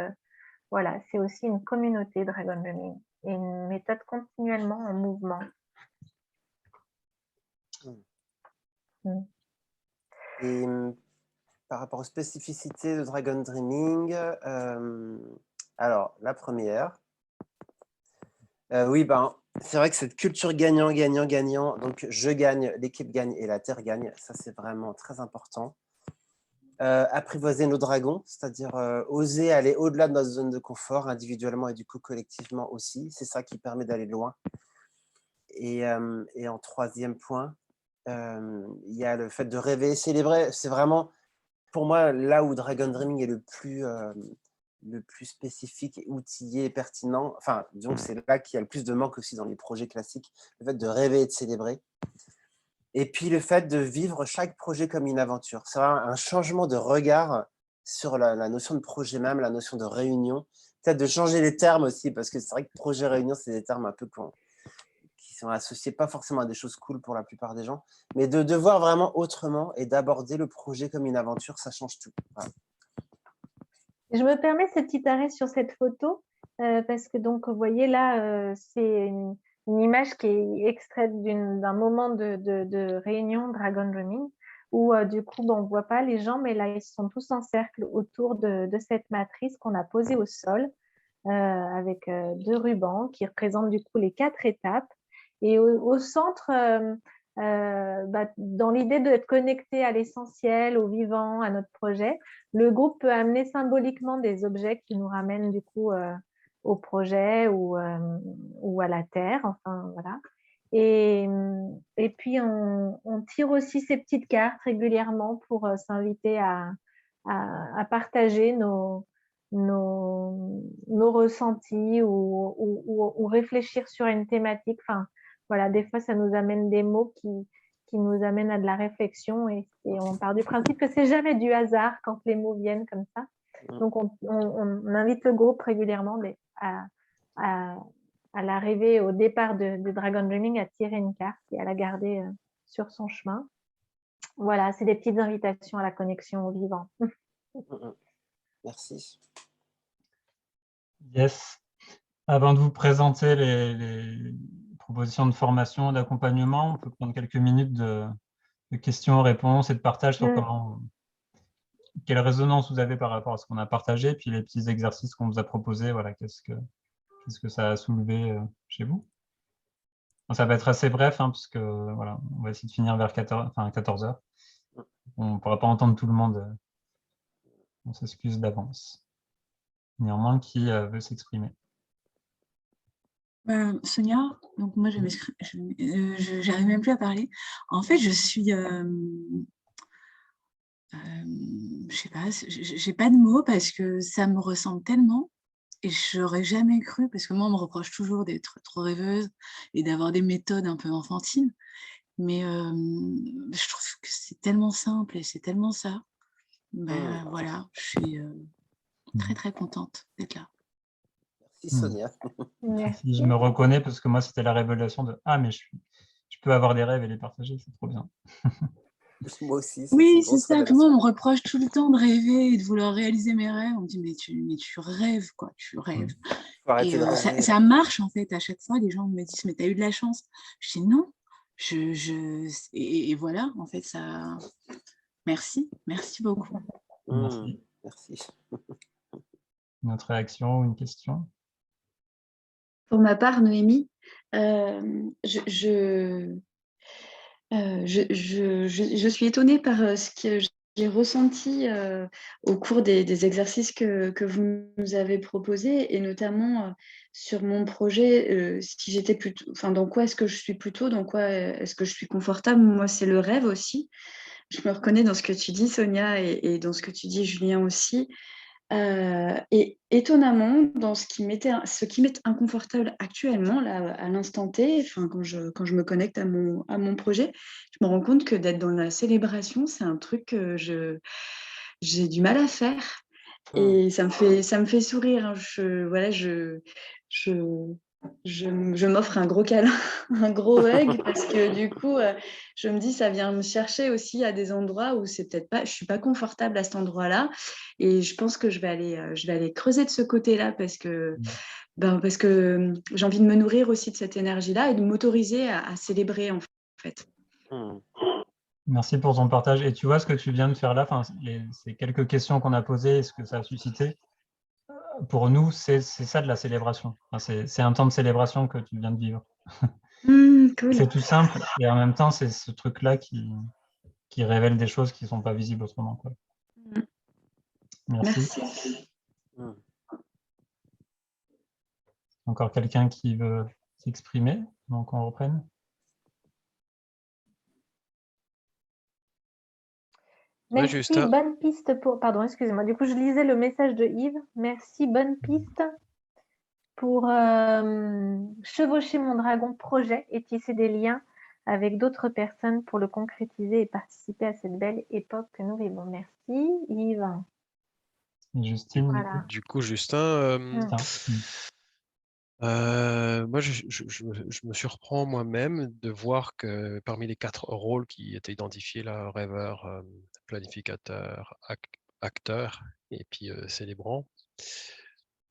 voilà, c'est aussi une communauté Dragon Learning et une méthode continuellement en mouvement. Et par rapport aux spécificités de Dragon Dreaming, alors la première, oui, c'est vrai que cette culture gagnant, gagnant, gagnant, donc je gagne, l'équipe gagne et la terre gagne, ça c'est vraiment très important. Apprivoiser nos dragons, c'est-à-dire oser aller au-delà de notre zone de confort, individuellement et du coup collectivement aussi, c'est ça qui permet d'aller loin. Et en troisième point, il y a le fait de rêver, célébrer, c'est vraiment pour moi là où Dragon Dreaming est le plus spécifique et outillé et pertinent, enfin disons que c'est là qu'il y a le plus de manque aussi dans les projets classiques, le fait de rêver et de célébrer. Et puis le fait de vivre chaque projet comme une aventure. C'est un changement de regard sur la notion de projet même, la notion de réunion. Peut-être de changer les termes aussi, parce que c'est vrai que projet, réunion, c'est des termes un peu qui sont associés pas forcément à des choses cool pour la plupart des gens, mais de voir vraiment autrement et d'aborder le projet comme une aventure, ça change tout. Voilà. Je me permets ce petit arrêt sur cette photo, parce que donc, vous voyez là, c'est une image qui est extraite d'un moment de réunion Dragon Dreaming, où du coup, on ne voit pas les gens, mais là, ils sont tous en cercle autour de cette matrice qu'on a posée au sol, avec 2 rubans qui représentent du coup les 4 étapes. Et au centre, dans l'idée d'être connecté à l'essentiel, au vivant, à notre projet, le groupe peut amener symboliquement des objets qui nous ramènent du coup au projet ou à la terre, enfin voilà. Et puis on tire aussi ces petites cartes régulièrement pour s'inviter à partager nos ressentis ou réfléchir sur une thématique. Enfin, voilà, des fois, ça nous amène des mots qui nous amènent à de la réflexion et on part du principe que c'est jamais du hasard quand les mots viennent comme ça. Donc, on invite le groupe régulièrement à l'arrivée, au départ de Dragon Dreaming, à tirer une carte et à la garder sur son chemin. Voilà, c'est des petites invitations à la connexion au vivant. Merci. Yes. Avant de vous présenter les propositions de formation, d'accompagnement, on peut prendre quelques minutes de questions, réponses et de partage sur quelle résonance vous avez par rapport à ce qu'on a partagé, puis les petits exercices qu'on vous a proposés, voilà, qu'est-ce que ça a soulevé chez vous. Ça va être assez bref, hein, parce que voilà, on va essayer de finir vers 14h. On ne pourra pas entendre tout le monde. On s'excuse d'avance. Néanmoins, qui veut s'exprimer? Sonia, donc moi j'arrive même plus à parler. En fait, je suis, je sais pas, j'ai pas de mots parce que ça me ressemble tellement et j'aurais jamais cru, parce que moi on me reproche toujours d'être trop rêveuse et d'avoir des méthodes un peu enfantines, mais je trouve que c'est tellement simple et c'est tellement ça. Voilà, je suis très très contente d'être là. Merci Sonia. Merci, je me reconnais parce que moi c'était la révélation de mais je peux avoir des rêves et les partager, c'est trop bien. Moi aussi. Oui, c'est ça, que moi on me reproche tout le temps de rêver et de vouloir réaliser mes rêves. On me dit mais tu rêves quoi, tu rêves. Et ça marche en fait, à chaque fois les gens me disent mais t'as eu de la chance. Je dis non, et voilà, en fait ça. Merci beaucoup. Merci. autre réaction ou une question? Pour ma part, Noémie, je suis étonnée par ce que j'ai ressenti au cours des exercices que vous nous avez proposés, et notamment sur mon projet, si j'étais plutôt, enfin, dans quoi est-ce que je suis plutôt, dans quoi est-ce que je suis confortable. Moi, c'est le rêve aussi. Je me reconnais dans ce que tu dis, Sonia, et dans ce que tu dis, Julien, aussi. Et étonnamment, dans ce qui m'est inconfortable actuellement, là, à l'instant T, enfin, quand je me connecte à mon projet, je me rends compte que d'être dans la célébration, c'est un truc que j'ai du mal à faire. Et ça me fait sourire, hein. Voilà, je m'offre un gros câlin, un gros hug, parce que du coup, je me dis, ça vient me chercher aussi à des endroits où c'est peut-être pas, je suis pas confortable à cet endroit-là. Et je pense que je vais aller creuser de ce côté-là, parce que j'ai envie de me nourrir aussi de cette énergie-là et de m'autoriser à célébrer, en fait. Merci pour ton partage. Et tu vois ce que tu viens de faire là, ces quelques questions qu'on a posées et ce que ça a suscité, pour nous, c'est ça de la célébration. C'est un temps de célébration que tu viens de vivre. Cool. C'est tout simple, et en même temps, c'est ce truc-là qui révèle des choses qui ne sont pas visibles autrement, quoi. Merci. Encore quelqu'un qui veut s'exprimer, donc on reprenne. Merci, Justin. bonne piste pour... Pardon, excusez-moi. Du coup, je lisais le message de Yves. Merci, bonne piste pour chevaucher mon dragon projet et tisser des liens avec d'autres personnes pour le concrétiser et participer à cette belle époque que nous vivons. Merci, Yves. Justine. Voilà. Du coup, Justin, moi, je me surprends moi-même de voir que parmi les 4 rôles qui étaient identifiés là, rêveur, planificateur, acteur et puis célébrant,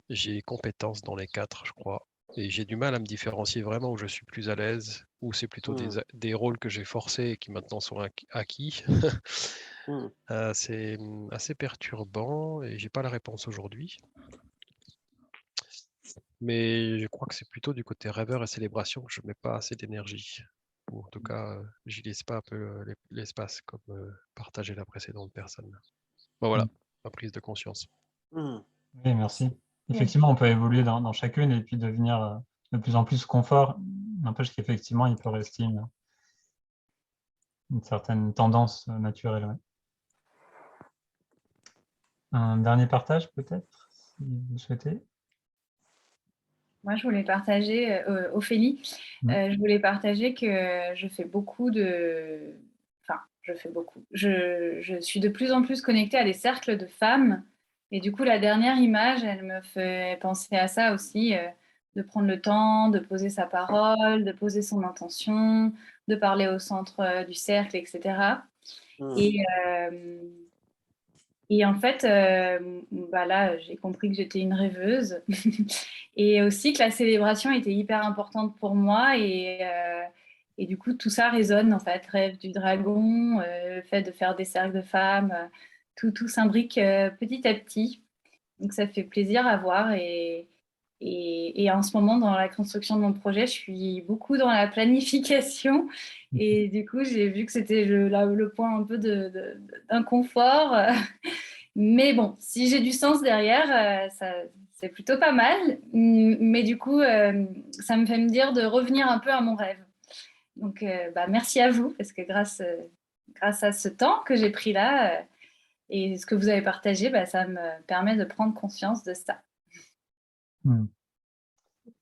j'ai compétences dans les 4, je crois. Et j'ai du mal à me différencier vraiment où je suis plus à l'aise, où c'est plutôt des rôles que j'ai forcés et qui maintenant sont acquis. C'est assez perturbant et j'ai pas la réponse aujourd'hui. Mais je crois que c'est plutôt du côté rêveur et célébration que je mets pas assez d'énergie. Ou en tout cas, j'y laisse pas un peu l'espace comme partagé la précédente personne. Bon, voilà, ma prise de conscience. Oui, merci. Effectivement, on peut évoluer dans chacune et puis devenir de plus en plus confort. N'empêche qu'effectivement, il peut rester une certaine tendance naturelle. Ouais. Un dernier partage peut-être, si vous souhaitez. Moi, je voulais partager, Ophélie, je voulais partager que je fais beaucoup de... Enfin, je fais beaucoup. Je suis de plus en plus connectée à des cercles de femmes. Et du coup, la dernière image, elle me fait penser à ça aussi, de prendre le temps, de poser sa parole, de poser son intention, de parler au centre du cercle, etc. Et en fait, là, j'ai compris que j'étais une rêveuse et aussi que la célébration était hyper importante pour moi. Et du coup, tout ça résonne, en fait. Rêve du dragon, le fait de faire des cercles de femmes, tout s'imbrique petit à petit. Donc, ça fait plaisir à voir. Et en ce moment, dans la construction de mon projet, je suis beaucoup dans la planification. Et du coup, j'ai vu que c'était le point un peu d'inconfort. Mais bon, si j'ai du sens derrière, c'est plutôt pas mal. Mais du coup, ça me fait me dire de revenir un peu à mon rêve. Donc, merci à vous, parce que grâce à ce temps que j'ai pris là et ce que vous avez partagé, ça me permet de prendre conscience de ça.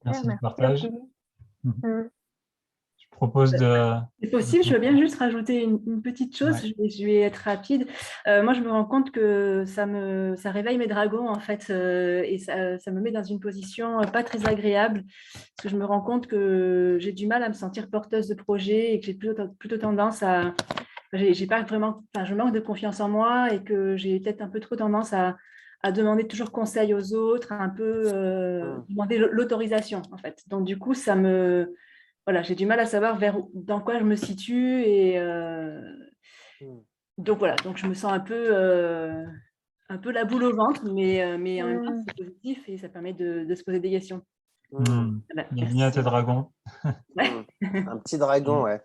Merci du partage. Je propose de... C'est possible, je veux bien juste rajouter une petite chose, je vais être rapide. Moi, je me rends compte que ça réveille mes dragons, en fait, et ça me met dans une position pas très agréable, parce que je me rends compte que j'ai du mal à me sentir porteuse de projet et que j'ai plutôt tendance à... j'ai pas vraiment, je manque de confiance en moi et que j'ai peut-être un peu trop tendance à demander toujours conseil aux autres, à un peu demander l'autorisation, en fait. Donc, du coup, voilà, j'ai du mal à savoir dans quoi je me situe. Et donc, voilà, donc je me sens un peu un peu la boule au ventre, mais en même temps, c'est positif et ça permet de se poser des questions. Voilà, Bienvenue à tes dragons. Un petit dragon, ouais.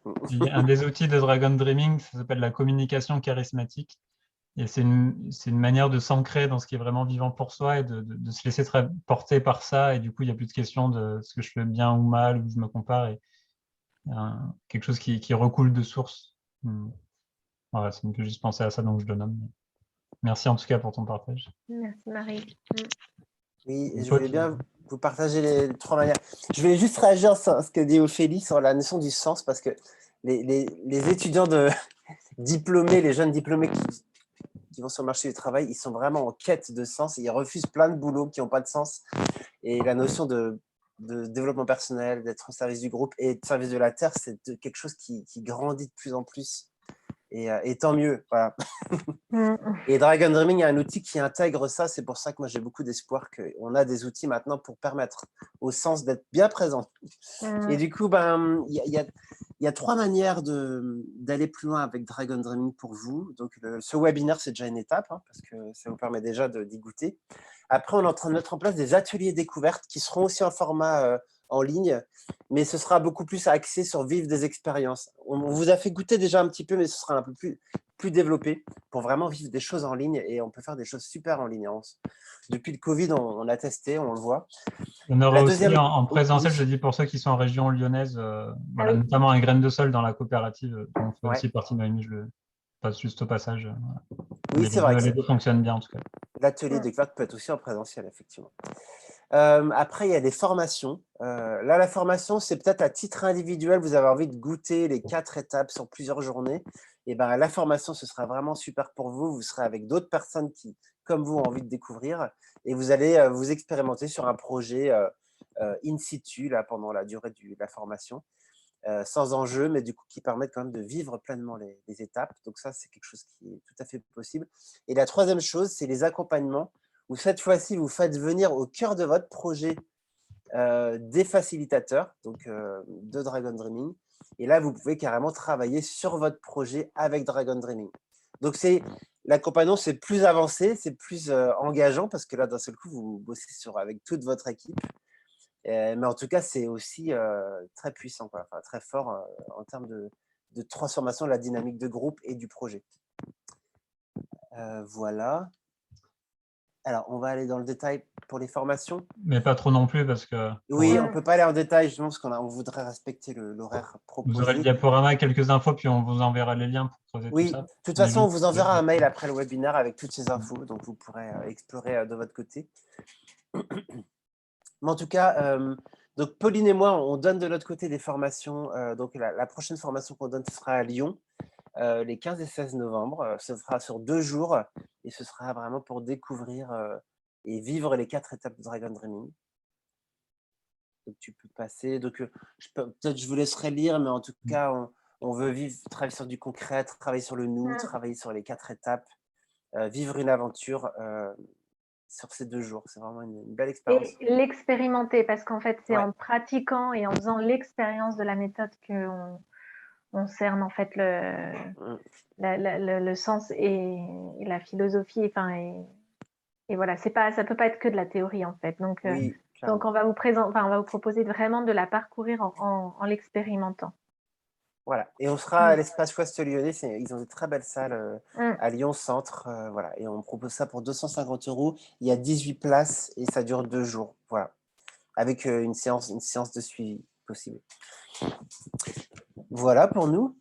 Un des outils de Dragon Dreaming, ça s'appelle la communication charismatique. Et c'est une manière de s'ancrer dans ce qui est vraiment vivant pour soi et de se laisser porter par ça. Et du coup, il n'y a plus de question de ce que je fais bien ou mal, ou je me compare. Et quelque chose qui recoule de source. Voilà, ça me fait juste penser à ça, donc je le nomme. Merci en tout cas pour ton partage. Merci Marie. Oui, je voulais bien vous partager les 3 manières. Je voulais juste réagir à ce que dit Ophélie sur la notion du sens, parce que les étudiants diplômés, les jeunes diplômés qui vont sur le marché du travail, ils sont vraiment en quête de sens. Ils refusent plein de boulots qui n'ont pas de sens. Et la notion de développement personnel, d'être au service du groupe et de service de la Terre, c'est quelque chose qui grandit de plus en plus. Et tant mieux, voilà. Et Dragon Dreaming est un outil qui intègre ça. C'est pour ça que moi, j'ai beaucoup d'espoir qu'on a des outils maintenant pour permettre au sens d'être bien présent. Et du coup, il y a 3 manières d'aller plus loin avec Dragon Dreaming pour vous. Donc, ce webinaire, c'est déjà une étape, parce que ça vous permet déjà d'y goûter. Après, on est en train de mettre en place des ateliers découvertes qui seront aussi en format en ligne, mais ce sera beaucoup plus axé sur vivre des expériences. On vous a fait goûter déjà un petit peu, mais ce sera un peu plus développé pour vraiment vivre des choses en ligne, et on peut faire des choses super en ligne. Depuis le Covid, on a testé, on le voit. On aura aussi en présentiel, je dis pour ceux qui sont en région lyonnaise, voilà, notamment un graine de sol dans la coopérative, dont on fait aussi partie de Noémie, je le passe juste au passage. Oui, c'est vrai. Les deux fonctionnent bien en tout cas. L'atelier découverte peut être aussi en présentiel, effectivement. Après, il y a des formations. Là, la formation, c'est peut-être à titre individuel, vous avez envie de goûter les 4 étapes sur plusieurs journées. Et la formation, ce sera vraiment super pour vous. Vous serez avec d'autres personnes qui, comme vous, ont envie de découvrir. Et vous allez vous expérimenter sur un projet in situ là, pendant la durée de la formation. Sans enjeu, mais du coup, qui permettent quand même de vivre pleinement les étapes. Donc ça, c'est quelque chose qui est tout à fait possible. Et la 3e chose, c'est les accompagnements, où cette fois-ci, vous faites venir au cœur de votre projet des facilitateurs, donc de Dragon Dreaming. Et là, vous pouvez carrément travailler sur votre projet avec Dragon Dreaming. Donc, l'accompagnement, c'est plus avancé, c'est plus engageant, parce que là, d'un seul coup, vous bossez avec toute votre équipe. Mais en tout cas, c'est aussi très puissant, enfin, très fort en termes de transformation de la dynamique de groupe et du projet. Voilà. Alors, on va aller dans le détail pour les formations. Mais pas trop non plus, parce que… Oui, on ne peut pas aller en détail, justement, parce qu'on voudrait respecter l'horaire proposé. Vous aurez le diaporama et quelques infos, puis on vous enverra les liens pour creuser tout ça. Oui, de toute façon, on vous enverra un mail après le webinaire avec toutes ces infos, donc vous pourrez explorer de votre côté. Mais en tout cas, donc Pauline et moi, on donne de notre côté des formations. Donc la prochaine formation qu'on donne, ce sera à Lyon, les 15 et 16 novembre. Ce sera sur 2 jours et ce sera vraiment pour découvrir et vivre les 4 étapes de Dragon Dreaming. Donc tu peux passer. Donc peut-être je vous laisserai lire, mais en tout cas, on veut travailler sur du concret, travailler sur le nous, travailler sur les 4 étapes, vivre une aventure. Sur ces 2 jours, c'est vraiment une belle expérience. Et l'expérimenter, parce qu'en fait, c'est en pratiquant et en faisant l'expérience de la méthode qu'on cerne en fait le sens et la philosophie. Enfin, et voilà, ça peut pas être que de la théorie en fait. Donc, donc on va vous proposer vraiment de la parcourir en l'expérimentant. Voilà, et on sera à l'espace Ouest Lyonnais, ils ont des très belles salles à Lyon Centre, voilà, et on propose ça pour 250 €. Il y a 18 places et ça dure 2 jours, voilà, avec une séance de suivi possible. Voilà pour nous.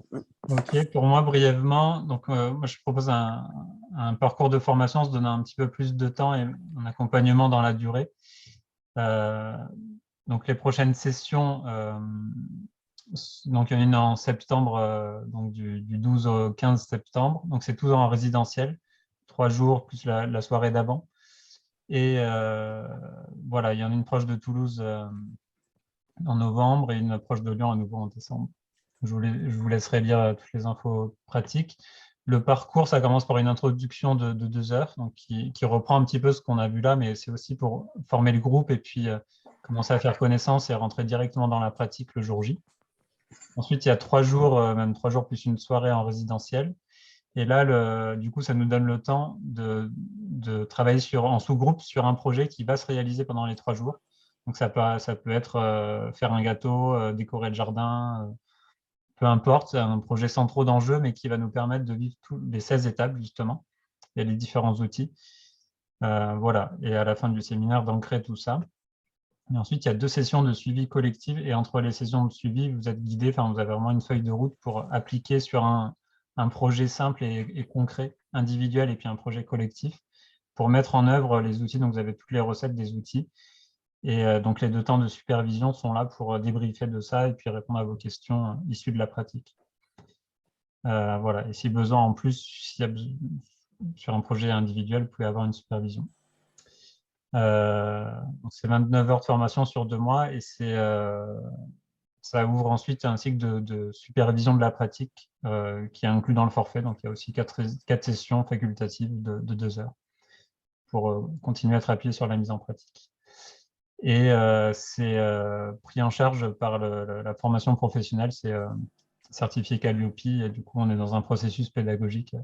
Ok, pour moi brièvement, donc moi je propose un parcours de formation en se donnant un petit peu plus de temps et un accompagnement dans la durée. Donc les prochaines sessions. Donc, il y en a une en septembre, donc du 12 au 15 septembre. Donc, c'est tout en résidentiel, 3 jours plus la soirée d'avant. Et voilà, il y en a une proche de Toulouse en novembre et une proche de Lyon à nouveau en décembre. Je vous laisserai lire toutes les infos pratiques. Le parcours, ça commence par une introduction de 2 heures, donc qui reprend un petit peu ce qu'on a vu là, mais c'est aussi pour former le groupe et puis commencer à faire connaissance et rentrer directement dans la pratique le jour J. Ensuite, il y a 3 jours, même 3 jours plus une soirée en résidentiel. Et là, du coup, ça nous donne le temps de travailler en sous-groupe sur un projet qui va se réaliser pendant les 3 jours. Donc, ça peut être faire un gâteau, décorer le jardin, peu importe, un projet sans trop d'enjeux, mais qui va nous permettre de vivre les 16 étapes, justement. Il y a les différents outils. Voilà. Et à la fin du séminaire, d'ancrer tout ça. Et ensuite, il y a 2 sessions de suivi collectif. Et entre les sessions de suivi, vous êtes guidé, vous avez vraiment une feuille de route pour appliquer sur un projet simple et concret, individuel, et puis un projet collectif, pour mettre en œuvre les outils. Donc, vous avez toutes les recettes des outils. Et donc, les 2 temps de supervision sont là pour débriefer de ça et puis répondre à vos questions issues de la pratique. Voilà. Et si besoin, en plus, sur un projet individuel, vous pouvez avoir une supervision. C'est 29 heures de formation sur 2 mois et ça ouvre ensuite un cycle de supervision de la pratique qui est inclus dans le forfait. Donc, il y a aussi 4 sessions facultatives de 2 heures pour continuer à être appuyé sur la mise en pratique. Et c'est pris en charge par la formation professionnelle, c'est certifié Calliope, et du coup, on est dans un processus pédagogique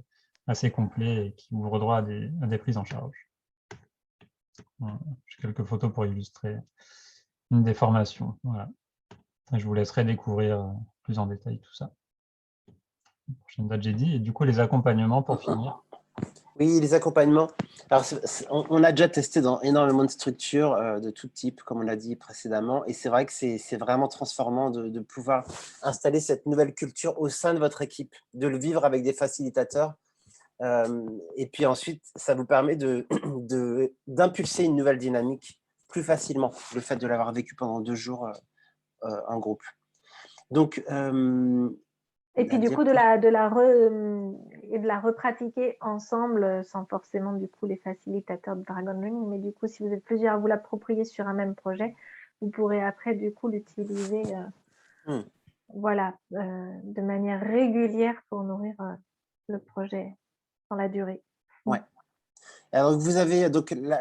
assez complet et qui ouvre droit à des prises en charge. Voilà. J'ai quelques photos pour illustrer une des formations. Voilà. Je vous laisserai découvrir plus en détail tout ça. Prochaine date, j'ai dit. Et du coup, les accompagnements pour finir. Oui, les accompagnements. Alors, on a déjà testé dans énormément de structures de tout type, comme on l'a dit précédemment. Et c'est vrai que c'est vraiment transformant de pouvoir installer cette nouvelle culture au sein de votre équipe, de le vivre avec des facilitateurs. Et puis ensuite, ça vous permet d'impulser une nouvelle dynamique plus facilement, le fait de l'avoir vécu pendant 2 jours en groupe. Donc, et puis du coup, de la repratiquer ensemble, sans forcément du coup les facilitateurs de Dragon Ring, mais du coup, si vous êtes plusieurs à vous l'approprier sur un même projet, vous pourrez après du coup l'utiliser voilà, de manière régulière pour nourrir le projet dans la durée. Ouais. Alors,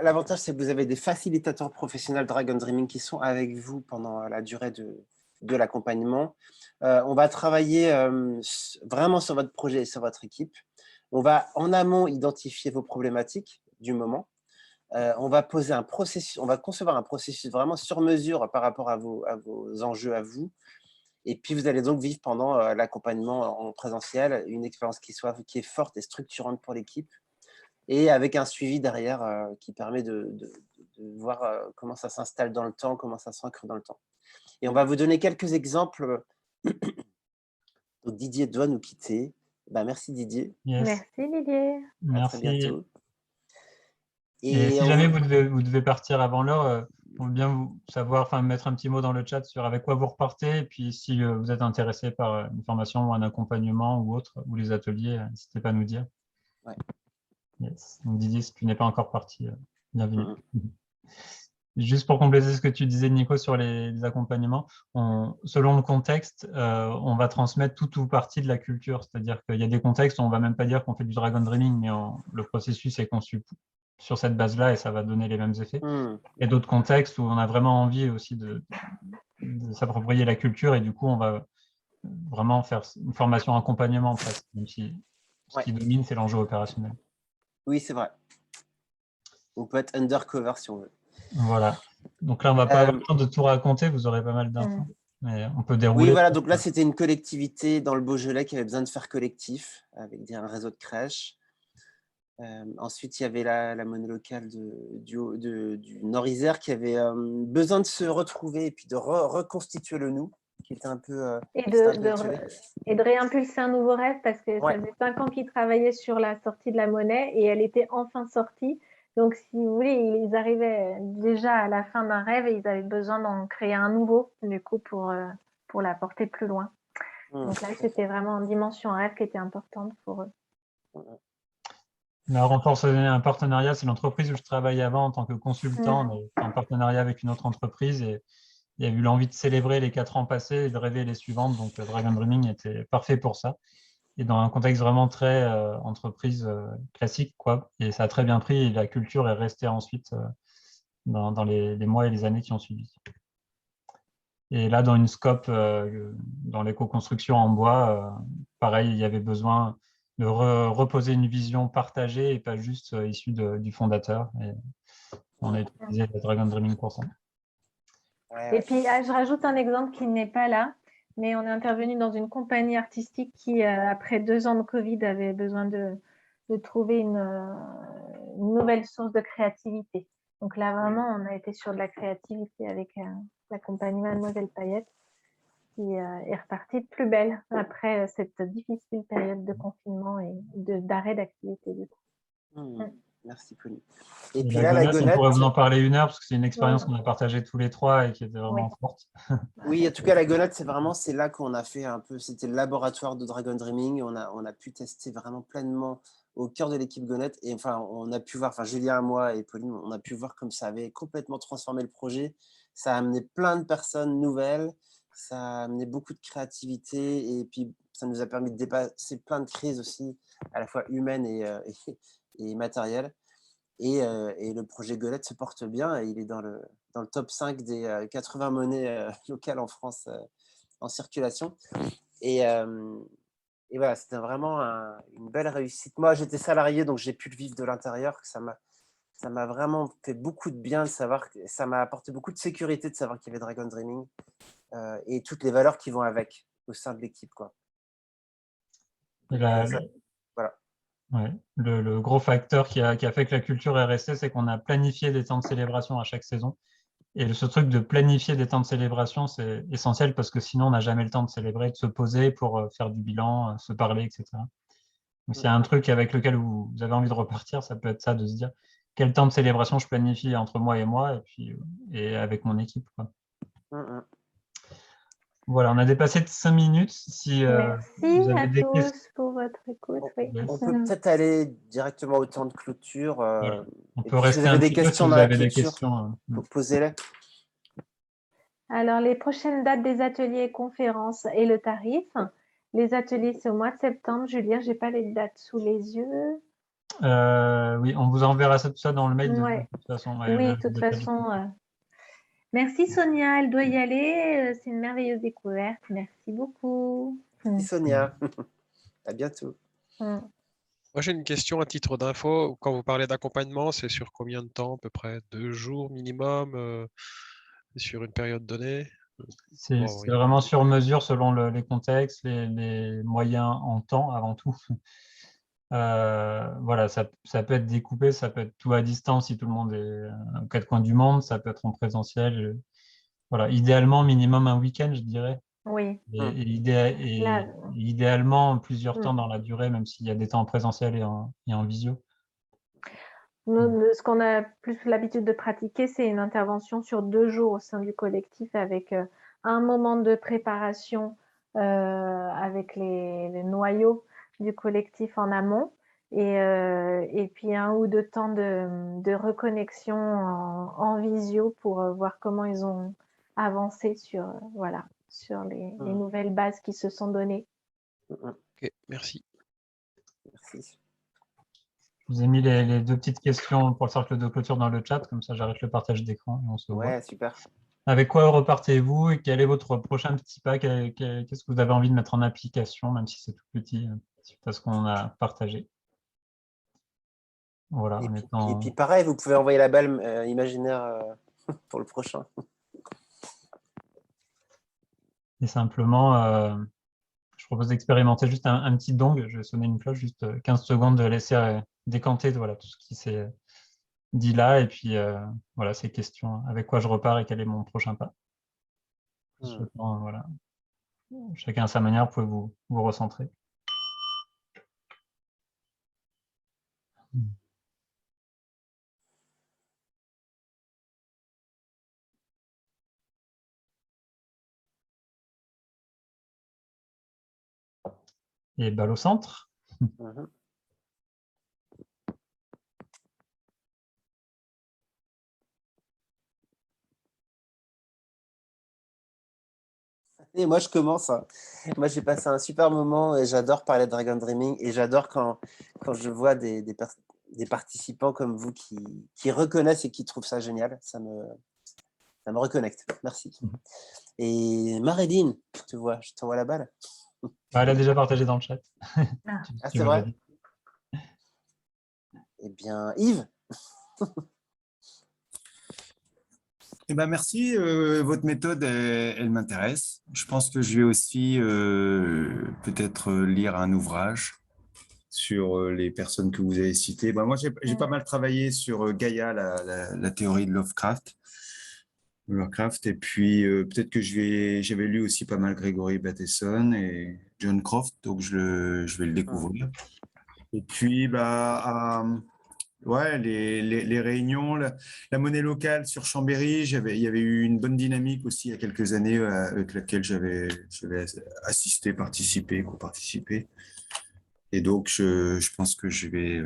l'avantage, c'est que vous avez des facilitateurs professionnels Dragon Dreaming qui sont avec vous pendant la durée de l'accompagnement. On va travailler vraiment sur votre projet et sur votre équipe. On va en amont identifier vos problématiques du moment. On va poser un processus, on va concevoir un processus vraiment sur mesure par rapport à vos enjeux à vous. Et puis, vous allez donc vivre pendant l'accompagnement en présentiel une expérience qui est forte et structurante pour l'équipe, et avec un suivi derrière qui permet de voir comment ça s'installe dans le temps, comment ça s'ancre dans le temps. Et on va vous donner quelques exemples. Donc, Didier doit nous quitter. Merci Didier. Yes. Merci Didier. Merci. À très bientôt. Et si jamais vous devez partir avant l'heure, on veut bien vous savoir, mettre un petit mot dans le chat sur avec quoi vous repartez. Et puis, si vous êtes intéressé par une formation ou un accompagnement ou autre, ou les ateliers, n'hésitez pas à nous dire. Ouais. Yes. Donc, Didier, si tu n'es pas encore parti, bienvenue. Juste pour compléter ce que tu disais, Nico, sur les accompagnements, selon le contexte, on va transmettre toute ou partie de la culture. C'est-à-dire qu'il y a des contextes où on ne va même pas dire qu'on fait du Dragon Dreaming, mais le processus est conçu sur cette base-là et ça va donner les mêmes effets. Et d'autres contextes où on a vraiment envie aussi de s'approprier la culture et du coup, on va vraiment faire une formation accompagnement presque, même si ce qui domine, c'est l'enjeu opérationnel. Oui, c'est vrai. On peut être undercover si on veut. Voilà. Donc là, on ne va pas avoir le temps de tout raconter, vous aurez pas mal d'infos. Mais on peut dérouler. Oui, voilà. Donc là, c'était une collectivité dans le Beaujolais qui avait besoin de faire collectif avec un réseau de crèches. Ensuite, il y avait la monnaie locale du Nord-Isère qui avait besoin de se retrouver et puis de reconstituer le nous, qui était un peu et de réimpulser un nouveau rêve parce que ça faisait 5 ans qu'ils travaillaient sur la sortie de la monnaie et elle était enfin sortie. Donc, si vous voulez, ils arrivaient déjà à la fin d'un rêve et ils avaient besoin d'en créer un nouveau, du coup, pour la porter plus loin. Donc là, c'était vraiment une dimension rêve qui était importante pour eux. On a renforcé un partenariat, c'est l'entreprise où je travaillais avant en tant que consultant, mais en partenariat avec une autre entreprise. Et il y a eu l'envie de célébrer les 4 ans passés et de rêver les suivantes. Donc, Dragon Dreaming était parfait pour ça. Et dans un contexte vraiment très entreprise classique, quoi. Et ça a très bien pris et la culture est restée ensuite dans les mois et les années qui ont suivi. Et là, dans une scope, dans l'éco-construction en bois, pareil, il y avait besoin reposer une vision partagée et pas juste issue du fondateur. Et on a utilisé le Dragon Dreaming pour ça. Et puis, je rajoute un exemple qui n'est pas là, mais on est intervenu dans une compagnie artistique qui, après 2 ans de Covid, avait besoin de trouver une nouvelle source de créativité. Donc là, vraiment, on a été sur de la créativité avec la compagnie Mademoiselle Payette, qui est repartie de plus belle après cette difficile période de confinement et d'arrêt d'activité. Merci, Pauline. Et puis la là, la gonette, on gonette… pourrait vous en parler 1 heure, parce que c'est une expérience qu'on a partagée tous les 3 et qui était vraiment forte. Oui, en tout cas, la gonette, c'est là qu'on a fait un peu, c'était le laboratoire de Dragon Dreaming. On a pu tester vraiment pleinement au cœur de l'équipe gonette. Et enfin, on a pu voir, Julien, moi et Pauline, on a pu voir comme ça avait complètement transformé le projet. Ça a amené plein de personnes nouvelles, ça a amené beaucoup de créativité et puis ça nous a permis de dépasser plein de crises aussi, à la fois humaines et matérielles. Et le projet Gonette se porte bien et il est dans le top 5 des 80 monnaies locales en France en circulation. Et voilà, c'était vraiment une belle réussite. Moi, j'étais salarié, donc j'ai pu le vivre de l'intérieur. Ça m'a vraiment fait beaucoup de bien de savoir, ça m'a apporté beaucoup de sécurité de savoir qu'il y avait Dragon Dreaming et toutes les valeurs qui vont avec au sein de l'équipe, quoi. Voilà. Ouais. Le gros facteur qui a fait que la culture est restée, c'est qu'on a planifié des temps de célébration à chaque saison. Et ce truc de planifier des temps de célébration, c'est essentiel parce que sinon, on n'a jamais le temps de célébrer, de se poser pour faire du bilan, se parler, etc. Donc, s'il y a un truc avec lequel vous avez envie de repartir, ça peut être ça, de se dire quel temps de célébration je planifie entre moi et avec mon équipe, quoi. Voilà, on a dépassé de 5 minutes. Si merci vous avez à des tous questions, pour votre écoute. On peut peut-être aller directement au temps de clôture. voilà. On Et peut puis, si rester vous avez un des petit peu si questions vous dans la avez des clôture, questions. posez-les. Alors, les prochaines dates des ateliers et conférences et le tarif. Les ateliers, c'est au mois de septembre. Julien, je n'ai pas les dates sous les yeux. Oui, on vous enverra tout ça dans le mail de toute façon. Oui, de toute façon. Merci Sonia, elle doit y aller. C'est une merveilleuse découverte. Merci beaucoup. Merci Sonia. À bientôt. Moi, j'ai une question à titre d'info. Quand vous parlez d'accompagnement, c'est sur combien de temps, à peu près 2 jours minimum, sur une période donnée? C'est vraiment sur mesure selon les contextes, les moyens en temps avant tout. Voilà, ça peut être découpé, ça peut être tout à distance si tout le monde est aux 4 coins du monde, ça peut être en présentiel. Voilà, idéalement, minimum un week-end, je dirais. Oui. Et idéalement, plusieurs temps dans la durée, même s'il y a des temps en présentiel et en visio. Ce qu'on a plus l'habitude de pratiquer, c'est une intervention sur 2 jours au sein du collectif avec un moment de préparation avec les noyaux du collectif en amont et puis 1 ou 2 temps de reconnexion en visio pour voir comment ils ont avancé sur les nouvelles bases qui se sont données. Ok, merci. Merci. Je vous ai mis les 2 petites questions pour le cercle de clôture dans le chat, comme ça j'arrête le partage d'écran et on se voit. Ouais, super. Avec quoi repartez-vous et quel est votre prochain petit pas? Qu'est-ce que vous avez envie de mettre en application, même si c'est tout petit, suite à ce qu'on a partagé? Voilà. Et puis pareil, vous pouvez envoyer la balle imaginaire pour le prochain. Et simplement, je propose d'expérimenter juste un petit dong. Je vais sonner une cloche, juste 15 secondes, de laisser décanter tout ce qui s'est dit là. Et puis, voilà, ces questions. Avec quoi je repars et quel est mon prochain pas? Voilà. Chacun à sa manière, vous pouvez vous recentrer. Et balle au centre. Et moi, je commence. Moi, j'ai passé un super moment et j'adore parler de Dragon Dreaming et j'adore quand je vois des participants comme vous qui reconnaissent et qui trouvent ça génial. Ça me reconnecte. Merci. Et Maréline, je t'envoie la balle. Elle a déjà partagé dans le chat. Ah, c'est vrai? Eh bien, Yves. Eh ben, merci, votre méthode, elle m'intéresse. Je pense que je vais aussi peut-être lire un ouvrage sur les personnes que vous avez citées. Ben, moi, j'ai pas mal travaillé sur Gaïa, la théorie de Lovecraft. Et puis peut-être que j'avais lu aussi pas mal Gregory Bateson et John Croft, donc je vais le découvrir. Et puis, ouais, les réunions, la monnaie locale sur Chambéry, il y avait eu une bonne dynamique aussi il y a quelques années avec laquelle j'avais assisté, participé, co-participé. Et donc, je pense que je vais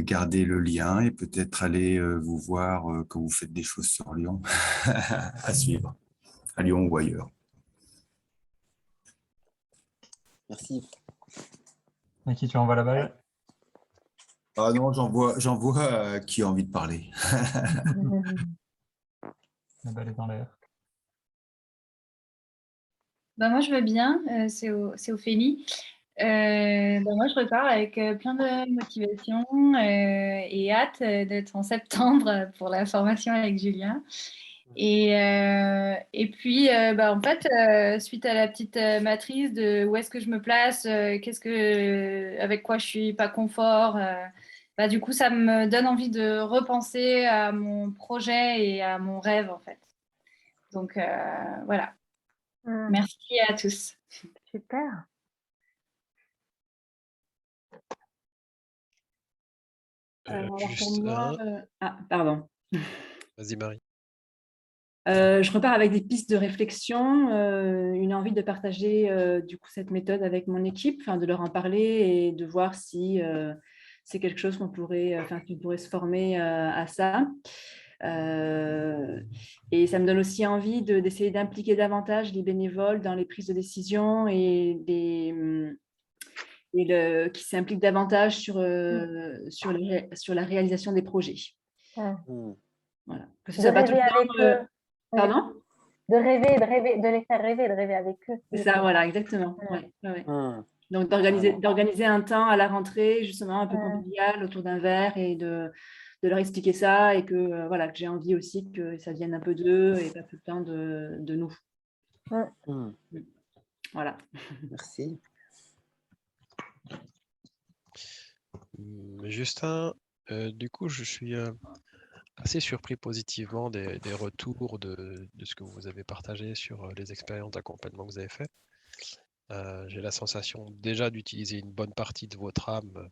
garder le lien et peut-être aller vous voir quand vous faites des choses sur Lyon, à suivre, à Lyon ou ailleurs. Merci. À qui tu envoies la balle? Ah non, j'envoie qui a envie de parler. La balle est dans l'air. Moi, je veux bien, c'est Ophélie. Moi, je repars avec plein de motivation et hâte d'être en septembre pour la formation avec Julien. Et puis, en fait, suite à la petite matrice de où est-ce que je me place, avec quoi je suis pas confort, du coup, ça me donne envie de repenser à mon projet et à mon rêve, en fait. Donc, voilà. Merci à tous. Super. Pour moi, pardon. Vas-y, Marie. Je repars avec des pistes de réflexion, une envie de partager du coup cette méthode avec mon équipe, de leur en parler et de voir si c'est quelque chose qu'on pourrait se former à ça. Et ça me donne aussi envie d'essayer d'impliquer davantage les bénévoles dans les prises de décision et qui s'impliquent davantage sur la réalisation des projets. Voilà. Que ce soit pas tout le temps, pardon ? De rêver, de les faire rêver, de rêver avec eux. C'est ça, voilà, exactement. Ouais. Donc, d'organiser un temps à la rentrée, justement, un peu convivial autour d'un verre et de leur expliquer ça et que, voilà, que j'ai envie aussi que ça vienne un peu d'eux et pas tout le temps de nous. Voilà. Merci. Justin, du coup, je suis assez surpris positivement des retours de ce que vous avez partagé sur les expériences d'accompagnement que vous avez fait. J'ai la sensation déjà d'utiliser une bonne partie de votre âme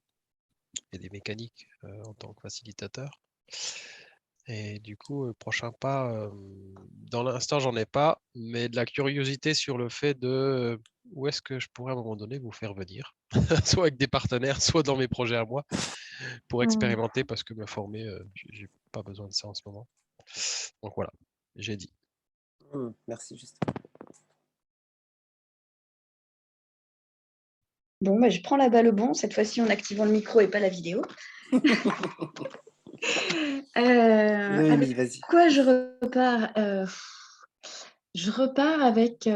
et des mécaniques en tant que facilitateur. Et du coup, prochain pas, dans l'instant, j'en ai pas, mais de la curiosité sur le fait de où est-ce que je pourrais à un moment donné vous faire venir, soit avec des partenaires, soit dans mes projets à moi, pour expérimenter, parce que me former, j'ai pas besoin de ça en ce moment. Donc voilà, j'ai dit. Merci, Justin. Bon, je prends la balle au bon, cette fois-ci en activant le micro et pas la vidéo. Noémie, vas-y. Quoi je repars Je repars avec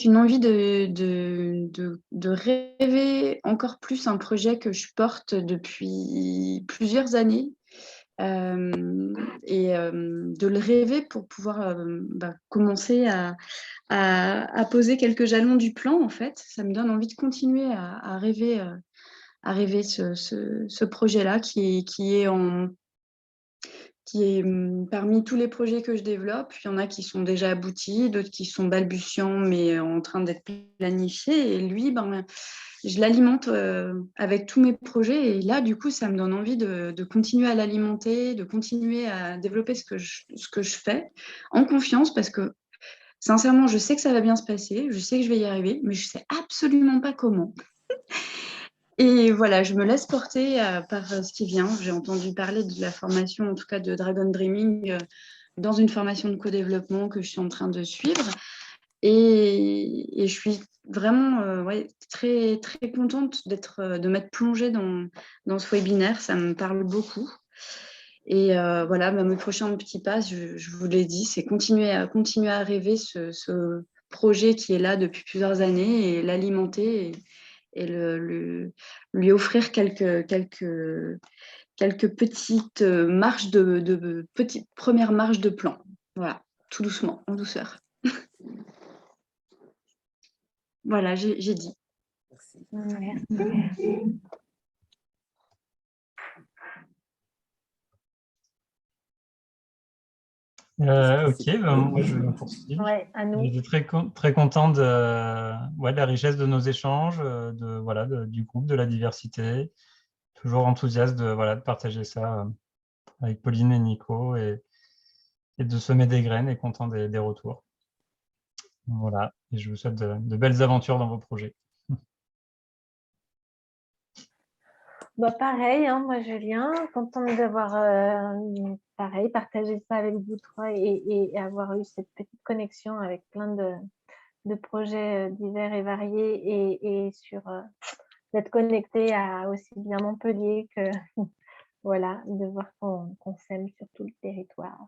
une envie de rêver encore plus un projet que je porte depuis plusieurs années et de le rêver pour pouvoir commencer à poser quelques jalons du plan, en fait. Ça me donne envie de continuer à rêver ce projet-là qui est parmi tous les projets que je développe. Il y en a qui sont déjà aboutis, d'autres qui sont balbutiants, mais en train d'être planifiés. Et lui, je l'alimente avec tous mes projets. Et là, du coup, ça me donne envie de continuer à l'alimenter, de continuer à développer ce que je fais en confiance, parce que sincèrement, je sais que ça va bien se passer, je sais que je vais y arriver, mais je ne sais absolument pas comment. Et voilà, je me laisse porter par ce qui vient. J'ai entendu parler de la formation, en tout cas de Dragon Dreaming, dans une formation de co-développement que je suis en train de suivre. Et je suis vraiment très, très contente de m'être plongée dans ce webinaire. Ça me parle beaucoup. Et voilà, mes prochains petits pas, je vous l'ai dit, c'est continuer à rêver ce projet qui est là depuis plusieurs années et l'alimenter et lui offrir quelques petites marches petites premières marches de plan. Voilà, tout doucement, en douceur. Voilà, j'ai dit. Merci. Ok, ben, moi je vais poursuivre. Ouais, à nous. J'étais très content de la richesse de nos échanges, du groupe, de la diversité. Toujours enthousiaste de partager ça avec Pauline et Nico et de semer des graines et content des retours. Voilà, et je vous souhaite de belles aventures dans vos projets. Bah, pareil, hein, moi Julien, contente d'avoir pareil, partagé ça avec vous trois et avoir eu cette petite connexion avec plein de projets divers et variés et sur d'être connecté à aussi bien Montpellier que voilà, de voir qu'on s'aime sur tout le territoire.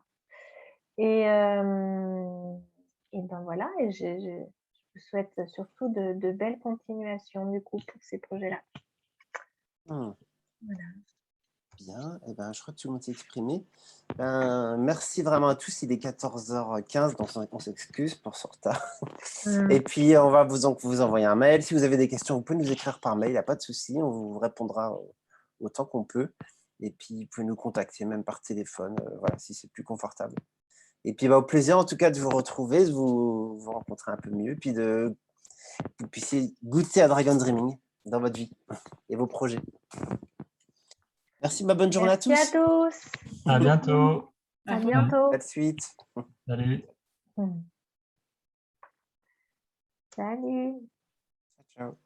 Et ben voilà, et je vous souhaite surtout de belles continuations du coup pour ces projets-là. Voilà. Bien, et ben, je crois que tout le monde s'est exprimé. Merci vraiment à tous. Il est 14h15, donc on s'excuse pour ce retard. Et puis, on va vous envoyer un mail. Si vous avez des questions, vous pouvez nous écrire par mail, il n'y a pas de souci. On vous répondra autant qu'on peut. Et puis, vous pouvez nous contacter même par téléphone, voilà, si c'est plus confortable. Et puis, au plaisir en tout cas de vous retrouver, de vous rencontrer un peu mieux, puis que vous puissiez goûter à Dragon Dreaming dans votre vie et vos projets. Merci, bonne journée à tous. Merci à tous. À bientôt. À bientôt. À de suite. Salut. Salut. Ciao.